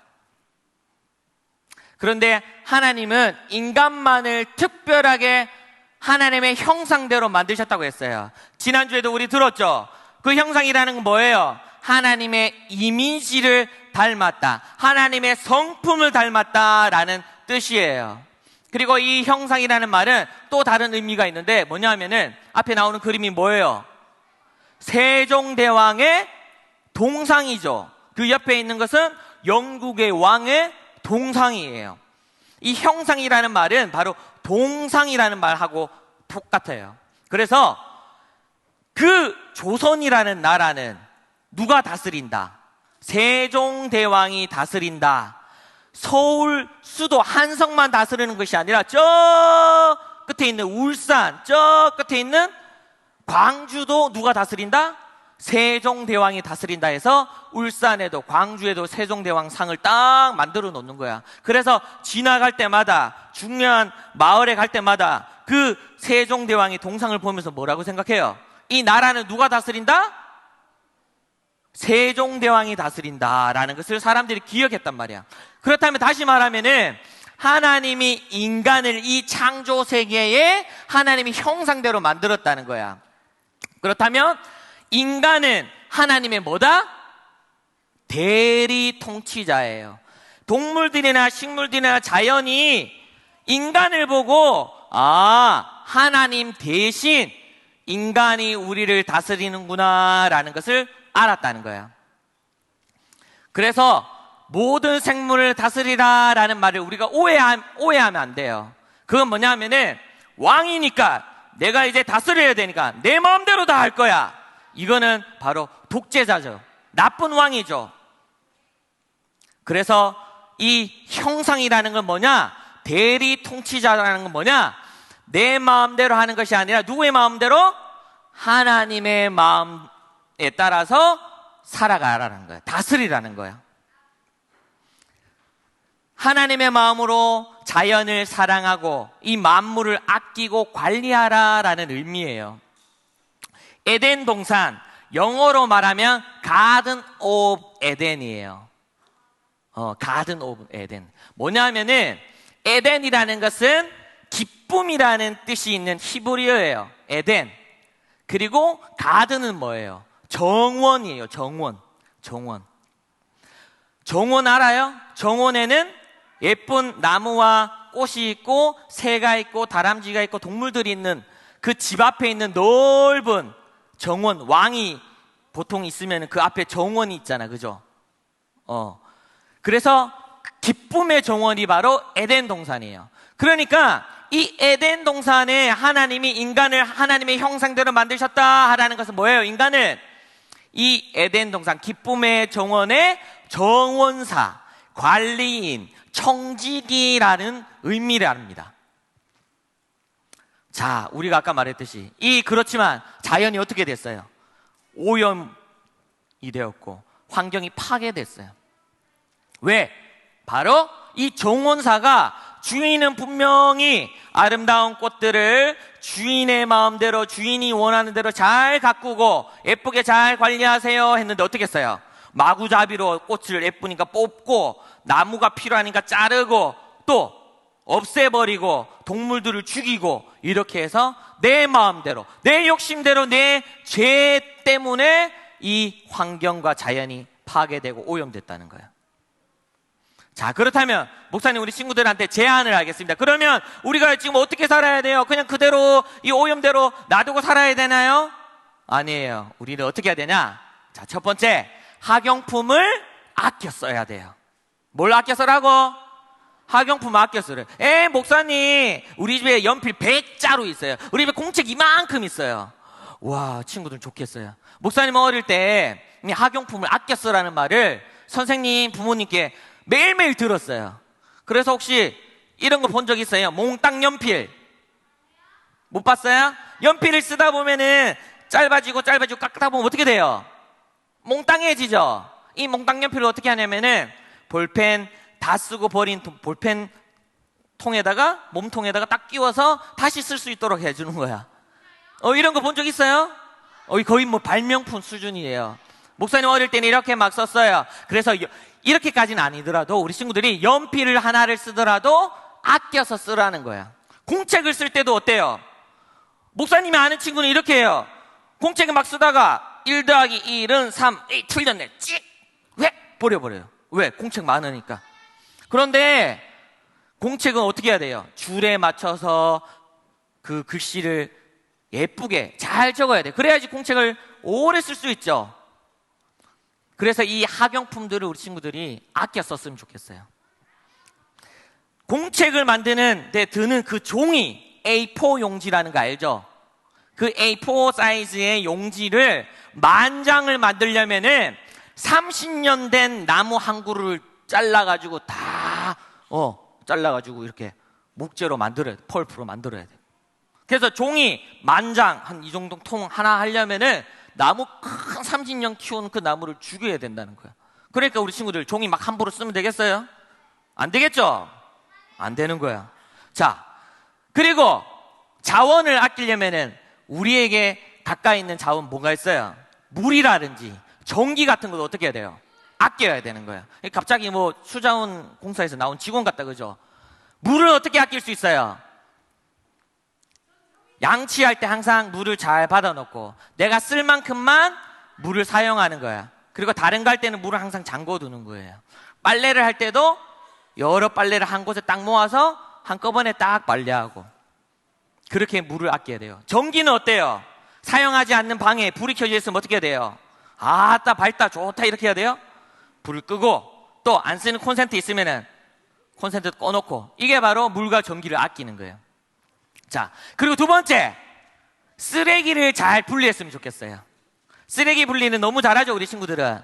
그런데 하나님은 인간만을 특별하게 하나님의 형상대로 만드셨다고 했어요. 지난주에도 우리 들었죠? 그 형상이라는 건 뭐예요? 하나님의 이미지를 닮았다. 하나님의 성품을 닮았다라는 뜻이에요. 그리고 이 형상이라는 말은 또 다른 의미가 있는데 뭐냐면은 앞에 나오는 그림이 뭐예요? 세종대왕의 동상이죠. 그 옆에 있는 것은 영국의 왕의 동상이에요. 이 형상이라는 말은 바로 동상이라는 말하고 똑같아요. 그래서 그 조선이라는 나라는 누가 다스린다? 세종대왕이 다스린다. 서울 수도 한성만 다스리는 것이 아니라 저 끝에 있는 울산, 저 끝에 있는 광주도 누가 다스린다? 세종대왕이 다스린다 해서 울산에도 광주에도 세종대왕 상을 딱 만들어 놓는 거야. 그래서 지나갈 때마다 중요한 마을에 갈 때마다 그 세종대왕이 동상을 보면서 뭐라고 생각해요? 이 나라는 누가 다스린다? 세종대왕이 다스린다라는 것을 사람들이 기억했단 말이야. 그렇다면 다시 말하면은 하나님이 인간을 이 창조 세계에 하나님이 형상대로 만들었다는 거야. 그렇다면 인간은 하나님의 뭐다? 대리 통치자예요. 동물들이나 식물들이나 자연이 인간을 보고 하나님 대신 인간이 우리를 다스리는구나 라는 것을 알았다는 거야. 그래서 모든 생물을 다스리라 라는 말을 우리가 오해하면 안 돼요. 그건 뭐냐면은 왕이니까 내가 이제 다스려야 되니까 내 마음대로 다 할 거야. 이거는 바로 독재자죠. 나쁜 왕이죠. 그래서 이 형상이라는 건 뭐냐? 대리 통치자라는 건 뭐냐? 내 마음대로 하는 것이 아니라 누구의 마음대로? 하나님의 마음에 따라서 살아가라는 거야. 다스리라는 거야. 하나님의 마음으로 자연을 사랑하고 이 만물을 아끼고 관리하라라는 의미예요. 에덴 동산, 영어로 말하면 가든 오브 에덴이에요. 가든 오브 에덴. 뭐냐면은 에덴이라는 것은 기쁨이라는 뜻이 있는 히브리어예요. 에덴. 그리고 가든은 뭐예요? 정원이에요. 정원. 정원 알아요? 정원에는 예쁜 나무와 꽃이 있고 새가 있고 다람쥐가 있고 동물들이 있는 그 집 앞에 있는 넓은 정원. 왕이 보통 있으면 그 앞에 정원이 있잖아. 그죠? 그래서 기쁨의 정원이 바로 에덴 동산이에요. 그러니까 이 에덴 동산에 하나님이 인간을 하나님의 형상대로 만드셨다 하라는 것은 뭐예요? 인간을 이 에덴 동산 기쁨의 정원의 정원사, 관리인, 청지기라는 의미를 합니다. 자, 우리가 아까 말했듯이 그렇지만 자연이 어떻게 됐어요? 오염이 되었고 환경이 파괴됐어요. 왜? 바로 이 정원사가 주인은 분명히 아름다운 꽃들을 주인의 마음대로 주인이 원하는 대로 잘 가꾸고 예쁘게 잘 관리하세요 했는데 어떻게 했어요? 마구잡이로 꽃을 예쁘니까 뽑고 나무가 필요하니까 자르고 또 없애버리고 동물들을 죽이고 이렇게 해서 내 마음대로 내 욕심대로 내 죄 때문에 이 환경과 자연이 파괴되고 오염됐다는 거예요. 자, 그렇다면 목사님 우리 친구들한테 제안을 하겠습니다. 그러면 우리가 지금 어떻게 살아야 돼요? 그냥 그대로 이 오염대로 놔두고 살아야 되나요? 아니에요. 우리는 어떻게 해야 되냐? 자, 첫 번째, 학용품을 아껴 써야 돼요. 뭘 아껴 써라고? 학용품 아껴 쓰래. 목사님 우리 집에 연필 100자루 있어요. 우리 집에 공책 이만큼 있어요. 와, 친구들 좋겠어요. 목사님 어릴 때 학용품을 아껴 쓰라는 말을 선생님, 부모님께 매일매일 들었어요. 그래서 혹시 이런 거 본 적 있어요? 몽땅 연필 못 봤어요? 연필을 쓰다 보면은 짧아지고 깎다 보면 어떻게 돼요? 몽땅해지죠. 이 몽땅 연필을 어떻게 하냐면은 볼펜 다 쓰고 버린 볼펜 통에다가 몸통에다가 딱 끼워서 다시 쓸 수 있도록 해주는 거야. 이런 거 본 적 있어요? 거의 뭐 발명품 수준이에요. 목사님 어릴 때는 이렇게 막 썼어요. 그래서 이렇게까지는 아니더라도 우리 친구들이 연필을 하나를 쓰더라도 아껴서 쓰라는 거야. 공책을 쓸 때도 어때요? 목사님이 아는 친구는 이렇게 해요. 공책을 막 쓰다가 1 더하기 1은 3, 틀렸네. 찍! 왜? 버려버려요. 왜? 공책 많으니까. 그런데 공책은 어떻게 해야 돼요? 줄에 맞춰서 그 글씨를 예쁘게 잘 적어야 돼요. 그래야지 공책을 오래 쓸 수 있죠. 그래서 이 학용품들을 우리 친구들이 아껴 썼으면 좋겠어요. 공책을 만드는 데 드는 그 종이 A4 용지라는 거 알죠? 그 A4 사이즈의 용지를 10,000장을 만들려면은 30년 된 나무 한 그루를 잘라가지고 잘라가지고 이렇게 목재로 만들어야 돼. 펄프로 만들어야 돼. 그래서 종이 10,000장, 한 이 정도 통 하나 하려면은 나무 큰 30년 키운 그 나무를 죽여야 된다는 거야. 그러니까 우리 친구들 종이 막 함부로 쓰면 되겠어요? 안 되겠죠? 안 되는 거야. 자, 그리고 자원을 아끼려면은 우리에게 가까이 있는 자원 뭐가 있어요? 물이라든지 전기 같은 것도 어떻게 해야 돼요? 아껴야 되는 거야. 갑자기 뭐 수자원 공사에서 나온 직원 같다 그죠? 물을 어떻게 아낄 수 있어요? 양치할 때 항상 물을 잘 받아놓고 내가 쓸 만큼만 물을 사용하는 거야. 그리고 다른 거 할 때는 물을 항상 잠궈두는 거예요. 빨래를 할 때도 여러 빨래를 한 곳에 딱 모아서 한꺼번에 딱 빨래하고 그렇게 물을 아껴야 돼요. 전기는 어때요? 사용하지 않는 방에 불이 켜져 있으면 어떻게 해야 돼요? 아따 밝다 좋다 이렇게 해야 돼요? 불을 끄고 또 안 쓰는 콘센트 있으면은 콘센트 꺼놓고 이게 바로 물과 전기를 아끼는 거예요. 자, 그리고 두 번째, 쓰레기를 잘 분리했으면 좋겠어요. 쓰레기 분리는 너무 잘하죠, 우리 친구들은.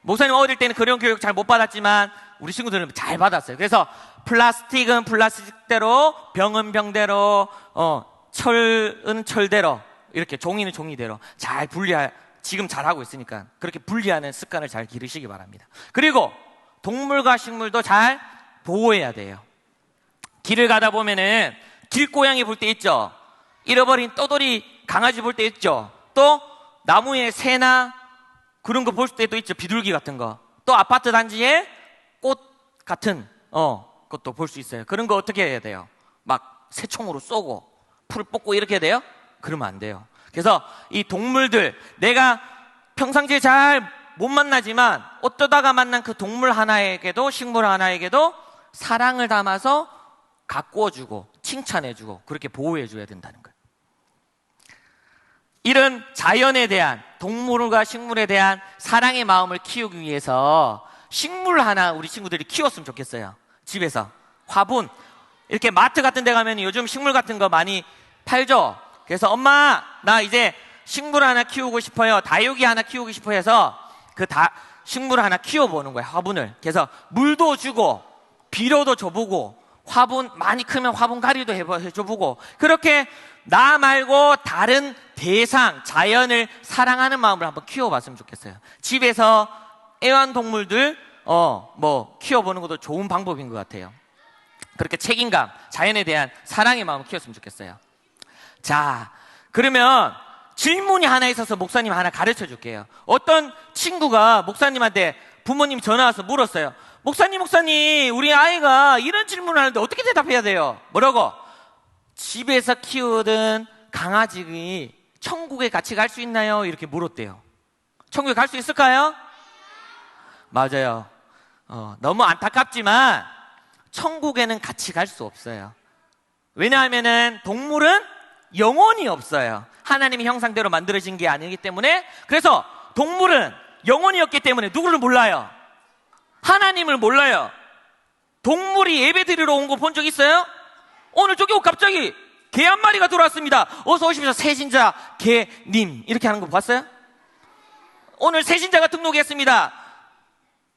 목사님 어릴 때는 그런 교육 잘 못 받았지만 우리 친구들은 잘 받았어요. 그래서 플라스틱은 플라스틱대로, 병은 병대로, 철은 철대로, 이렇게 종이는 종이대로 잘 지금 잘하고 있으니까 그렇게 분리하는 습관을 잘 기르시기 바랍니다. 그리고 동물과 식물도 잘 보호해야 돼요. 길을 가다 보면은 길고양이 볼 때 있죠. 잃어버린 떠돌이 강아지 볼 때 있죠. 또 나무에 새나 그런 거 볼 때도 있죠. 비둘기 같은 거. 또 아파트 단지에 꽃 같은 것도 볼 수 있어요. 그런 거 어떻게 해야 돼요? 막 새총으로 쏘고 풀을 뽑고 이렇게 해야 돼요? 그러면 안 돼요. 그래서 이 동물들, 내가 평상시에 잘 못 만나지만 어쩌다가 만난 그 동물 하나에게도, 식물 하나에게도 사랑을 담아서 가꾸어주고 칭찬해주고 그렇게 보호해줘야 된다는 거예요. 이런 자연에 대한, 동물과 식물에 대한 사랑의 마음을 키우기 위해서 식물 하나 우리 친구들이 키웠으면 좋겠어요. 집에서 화분, 이렇게 마트 같은 데 가면 요즘 식물 같은 거 많이 팔죠. 그래서 엄마, 나 이제 식물 하나 키우고 싶어요, 다육이 하나 키우고 싶어 해서 식물 하나 키워보는 거예요. 화분을. 그래서 물도 주고 비료도 줘보고 화분 많이 크면 화분 가리도 해줘보고, 그렇게 나 말고 다른 대상, 자연을 사랑하는 마음을 한번 키워봤으면 좋겠어요. 집에서 애완동물들 키워보는 것도 좋은 방법인 것 같아요. 그렇게 책임감, 자연에 대한 사랑의 마음을 키웠으면 좋겠어요. 자, 그러면 질문이 하나 있어서 목사님 하나 가르쳐 줄게요. 어떤 친구가 목사님한테, 부모님 전화 와서 물었어요. 목사님, 우리 아이가 이런 질문을 하는데 어떻게 대답해야 돼요? 뭐라고? 집에서 키우던 강아지 천국에 같이 갈 수 있나요? 이렇게 물었대요. 천국에 갈 수 있을까요? 맞아요. 너무 안타깝지만 천국에는 같이 갈 수 없어요. 왜냐하면은 동물은 영혼이 없어요. 하나님의 형상대로 만들어진 게 아니기 때문에. 그래서 동물은 영혼이 없기 때문에 누구를 몰라요? 하나님을 몰라요. 동물이 예배 드리러 온 거 본 적 있어요? 오늘 저기 갑자기 개 한 마리가 들어왔습니다. 어서 오십시오. 새신자 개님 이렇게 하는 거 봤어요? 오늘 새신자가 등록했습니다.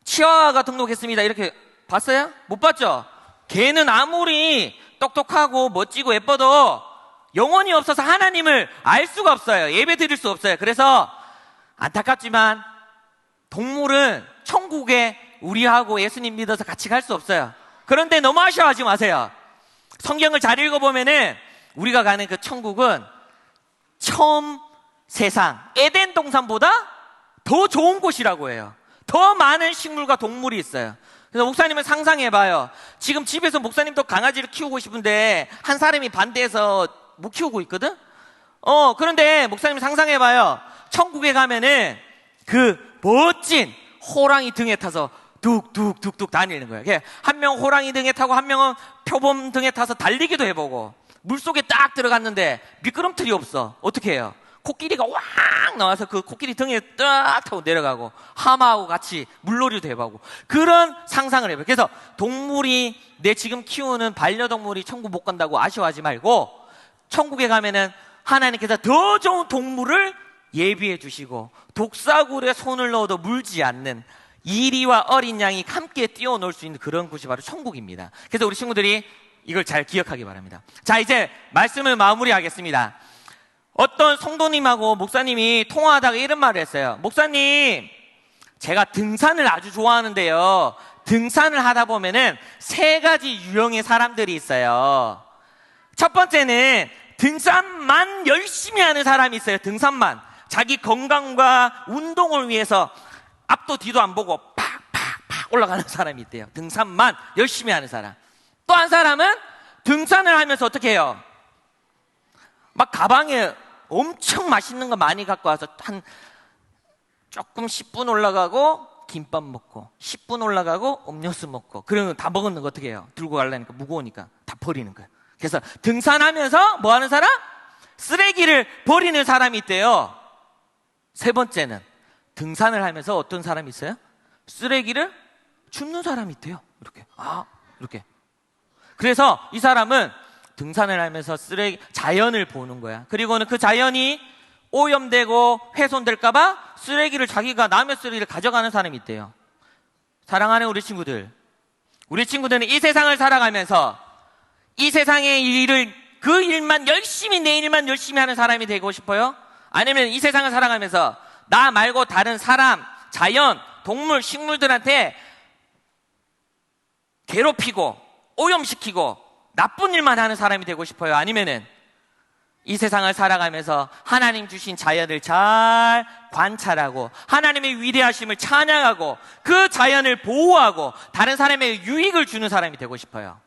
치와와가 등록했습니다. 이렇게 봤어요? 못 봤죠? 개는 아무리 똑똑하고 멋지고 예뻐도 영혼이 없어서 하나님을 알 수가 없어요. 예배 드릴 수 없어요. 그래서 안타깝지만 동물은 천국에 우리하고 예수님 믿어서 같이 갈 수 없어요. 그런데 너무 아쉬워하지 마세요. 성경을 잘 읽어보면은 우리가 가는 그 천국은 처음 세상, 에덴 동산보다 더 좋은 곳이라고 해요. 더 많은 식물과 동물이 있어요. 그래서 목사님은 상상해봐요. 지금 집에서 목사님도 강아지를 키우고 싶은데 한 사람이 반대해서 못 키우고 있거든? 그런데 목사님 상상해봐요. 천국에 가면은 그 멋진 호랑이 등에 타서 뚝뚝뚝뚝 다니는 거예요. 한 명 호랑이 등에 타고 한 명은 표범 등에 타서 달리기도 해보고, 물속에 딱 들어갔는데 미끄럼틀이 없어. 어떻게 해요? 코끼리가 왕 나와서 그 코끼리 등에 딱 타고 내려가고, 하마하고 같이 물놀이도 해보고, 그런 상상을 해봐요. 그래서 동물이, 내 지금 키우는 반려동물이 천국 못 간다고 아쉬워하지 말고, 천국에 가면은 하나님께서 더 좋은 동물을 예비해 주시고, 독사굴에 손을 넣어도 물지 않는 이리와 어린 양이 함께 뛰어놀 수 있는 그런 곳이 바로 천국입니다. 그래서 우리 친구들이 이걸 잘 기억하기 바랍니다. 자, 이제 말씀을 마무리하겠습니다. 어떤 성도님하고 목사님이 통화하다가 이런 말을 했어요. 목사님, 제가 등산을 아주 좋아하는데요, 등산을 하다 보면은 3가지 유형의 사람들이 있어요. 첫 번째는 등산만 열심히 하는 사람이 있어요. 등산만. 자기 건강과 운동을 위해서 앞도 뒤도 안 보고 팍팍팍 올라가는 사람이 있대요. 등산만 열심히 하는 사람. 또 한 사람은 등산을 하면서 어떻게 해요? 막 가방에 엄청 맛있는 거 많이 갖고 와서 조금 10분 올라가고 김밥 먹고, 10분 올라가고 음료수 먹고, 그러면 다 먹었는 거 어떻게 해요? 들고 가려니까 무거우니까 다 버리는 거예요. 그래서 등산하면서 뭐 하는 사람? 쓰레기를 버리는 사람이 있대요. 세 번째는 등산을 하면서 어떤 사람이 있어요? 쓰레기를 줍는 사람이 있대요. 이렇게. 그래서 이 사람은 등산을 하면서 자연을 보는 거야. 그리고는 그 자연이 오염되고 훼손될까봐 쓰레기를, 자기가 남의 쓰레기를 가져가는 사람이 있대요. 사랑하는 우리 친구들, 우리 친구들은 이 세상을 살아가면서 이 세상의 일을, 그 일만 열심히, 내 일만 열심히 하는 사람이 되고 싶어요? 아니면 이 세상을 살아가면서 나 말고 다른 사람, 자연, 동물, 식물들한테 괴롭히고 오염시키고 나쁜 일만 하는 사람이 되고 싶어요? 아니면은 이 세상을 살아가면서 하나님 주신 자연을 잘 관찰하고 하나님의 위대하심을 찬양하고 그 자연을 보호하고 다른 사람에게 유익을 주는 사람이 되고 싶어요?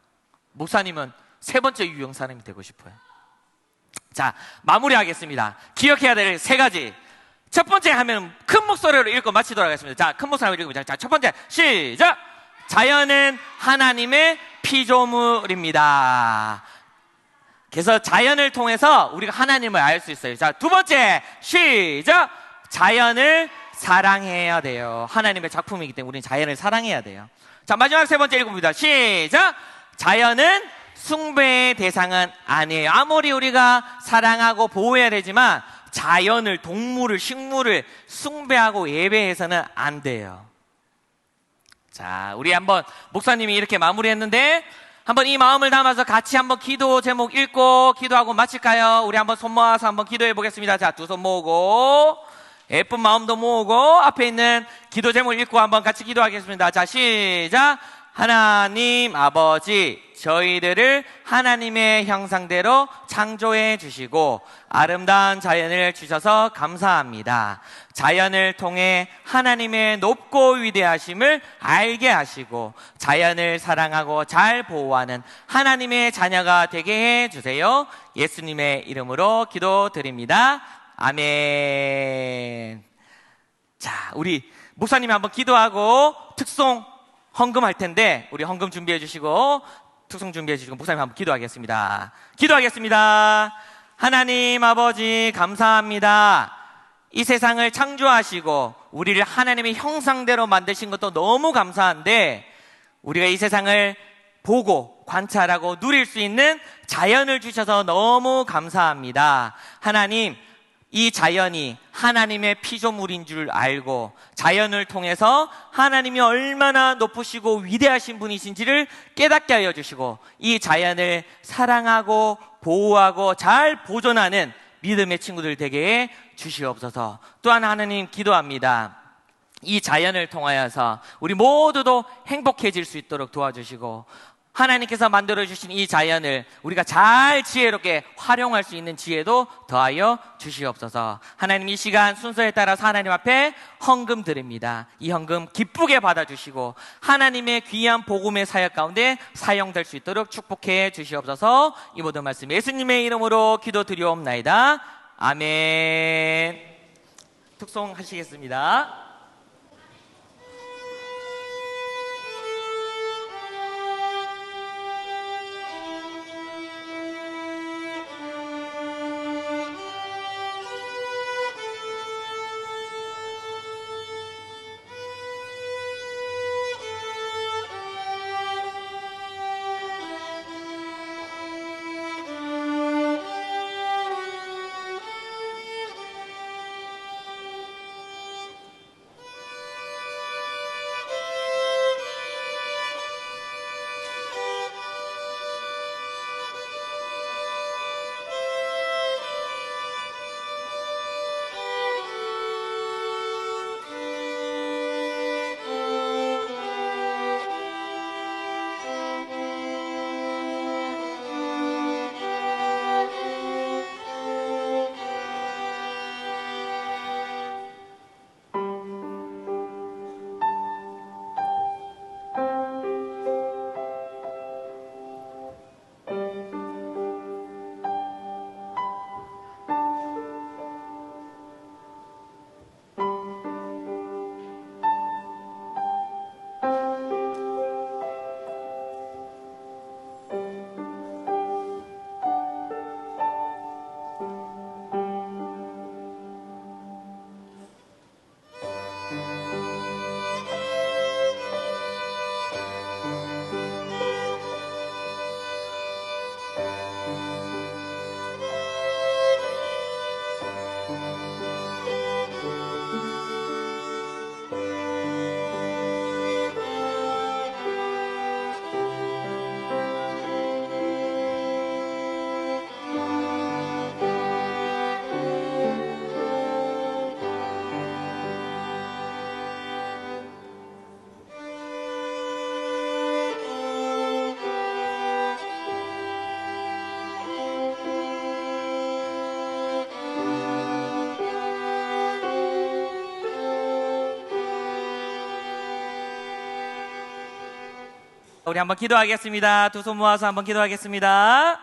목사님은 세 번째 유형 사람이 되고 싶어요. 자, 마무리하겠습니다. 기억해야 될 세 가지. 첫 번째 하면 큰 목소리로 읽고 마치도록 하겠습니다. 자, 큰 목소리로 읽어보자. 자, 첫 번째 시작. 자연은 하나님의 피조물입니다. 그래서 자연을 통해서 우리가 하나님을 알 수 있어요. 자, 두 번째 시작. 자연을 사랑해야 돼요. 하나님의 작품이기 때문에 우리는 자연을 사랑해야 돼요. 자, 마지막 세 번째 읽어봅니다. 시작. 자연은 숭배의 대상은 아니에요. 아무리 우리가 사랑하고 보호해야 되지만 자연을, 동물을, 식물을 숭배하고 예배해서는 안 돼요. 자, 우리 한번 목사님이 이렇게 마무리했는데 한번 이 마음을 담아서 같이 한번 기도 제목 읽고 기도하고 마칠까요? 우리 한번 손 모아서 한번 기도해 보겠습니다. 자, 두 손 모으고 예쁜 마음도 모으고 앞에 있는 기도 제목을 읽고 한번 같이 기도하겠습니다. 자, 시작. 하나님 아버지, 저희들을 하나님의 형상대로 창조해 주시고 아름다운 자연을 주셔서 감사합니다. 자연을 통해 하나님의 높고 위대하심을 알게 하시고 자연을 사랑하고 잘 보호하는 하나님의 자녀가 되게 해 주세요. 예수님의 이름으로 기도드립니다. 아멘. 자, 우리 목사님이 한번 기도하고 특송 헌금할 텐데 우리 헌금 준비해 주시고 특송 준비해 주시고 목사님 한번 기도하겠습니다. 기도하겠습니다. 하나님 아버지 감사합니다. 이 세상을 창조하시고 우리를 하나님의 형상대로 만드신 것도 너무 감사한데 우리가 이 세상을 보고 관찰하고 누릴 수 있는 자연을 주셔서 너무 감사합니다. 하나님, 이 자연이 하나님의 피조물인 줄 알고 자연을 통해서 하나님이 얼마나 높으시고 위대하신 분이신지를 깨닫게 하여 주시고 이 자연을 사랑하고 보호하고 잘 보존하는 믿음의 친구들 되게 주시옵소서. 또한 하나님 기도합니다. 이 자연을 통하여서 우리 모두도 행복해질 수 있도록 도와주시고 하나님께서 만들어주신 이 자연을 우리가 잘 지혜롭게 활용할 수 있는 지혜도 더하여 주시옵소서. 하나님, 이 시간 순서에 따라서 하나님 앞에 헌금 드립니다. 이 헌금 기쁘게 받아주시고 하나님의 귀한 복음의 사역 가운데 사용될 수 있도록 축복해 주시옵소서. 이 모든 말씀 예수님의 이름으로 기도드리옵나이다. 아멘. 특송하시겠습니다. 우리 한번 기도하겠습니다. 두 손 모아서 한번 기도하겠습니다.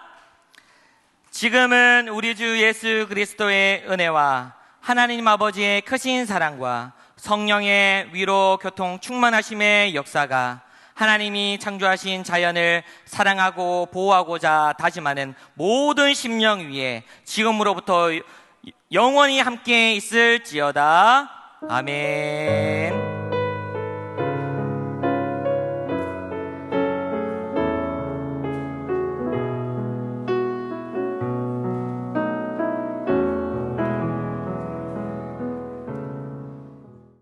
지금은 우리 주 예수 그리스도의 은혜와 하나님 아버지의 크신 사랑과 성령의 위로 교통 충만하심의 역사가 하나님이 창조하신 자연을 사랑하고 보호하고자 다짐하는 모든 심령 위에 지금으로부터 영원히 함께 있을지어다. 아멘.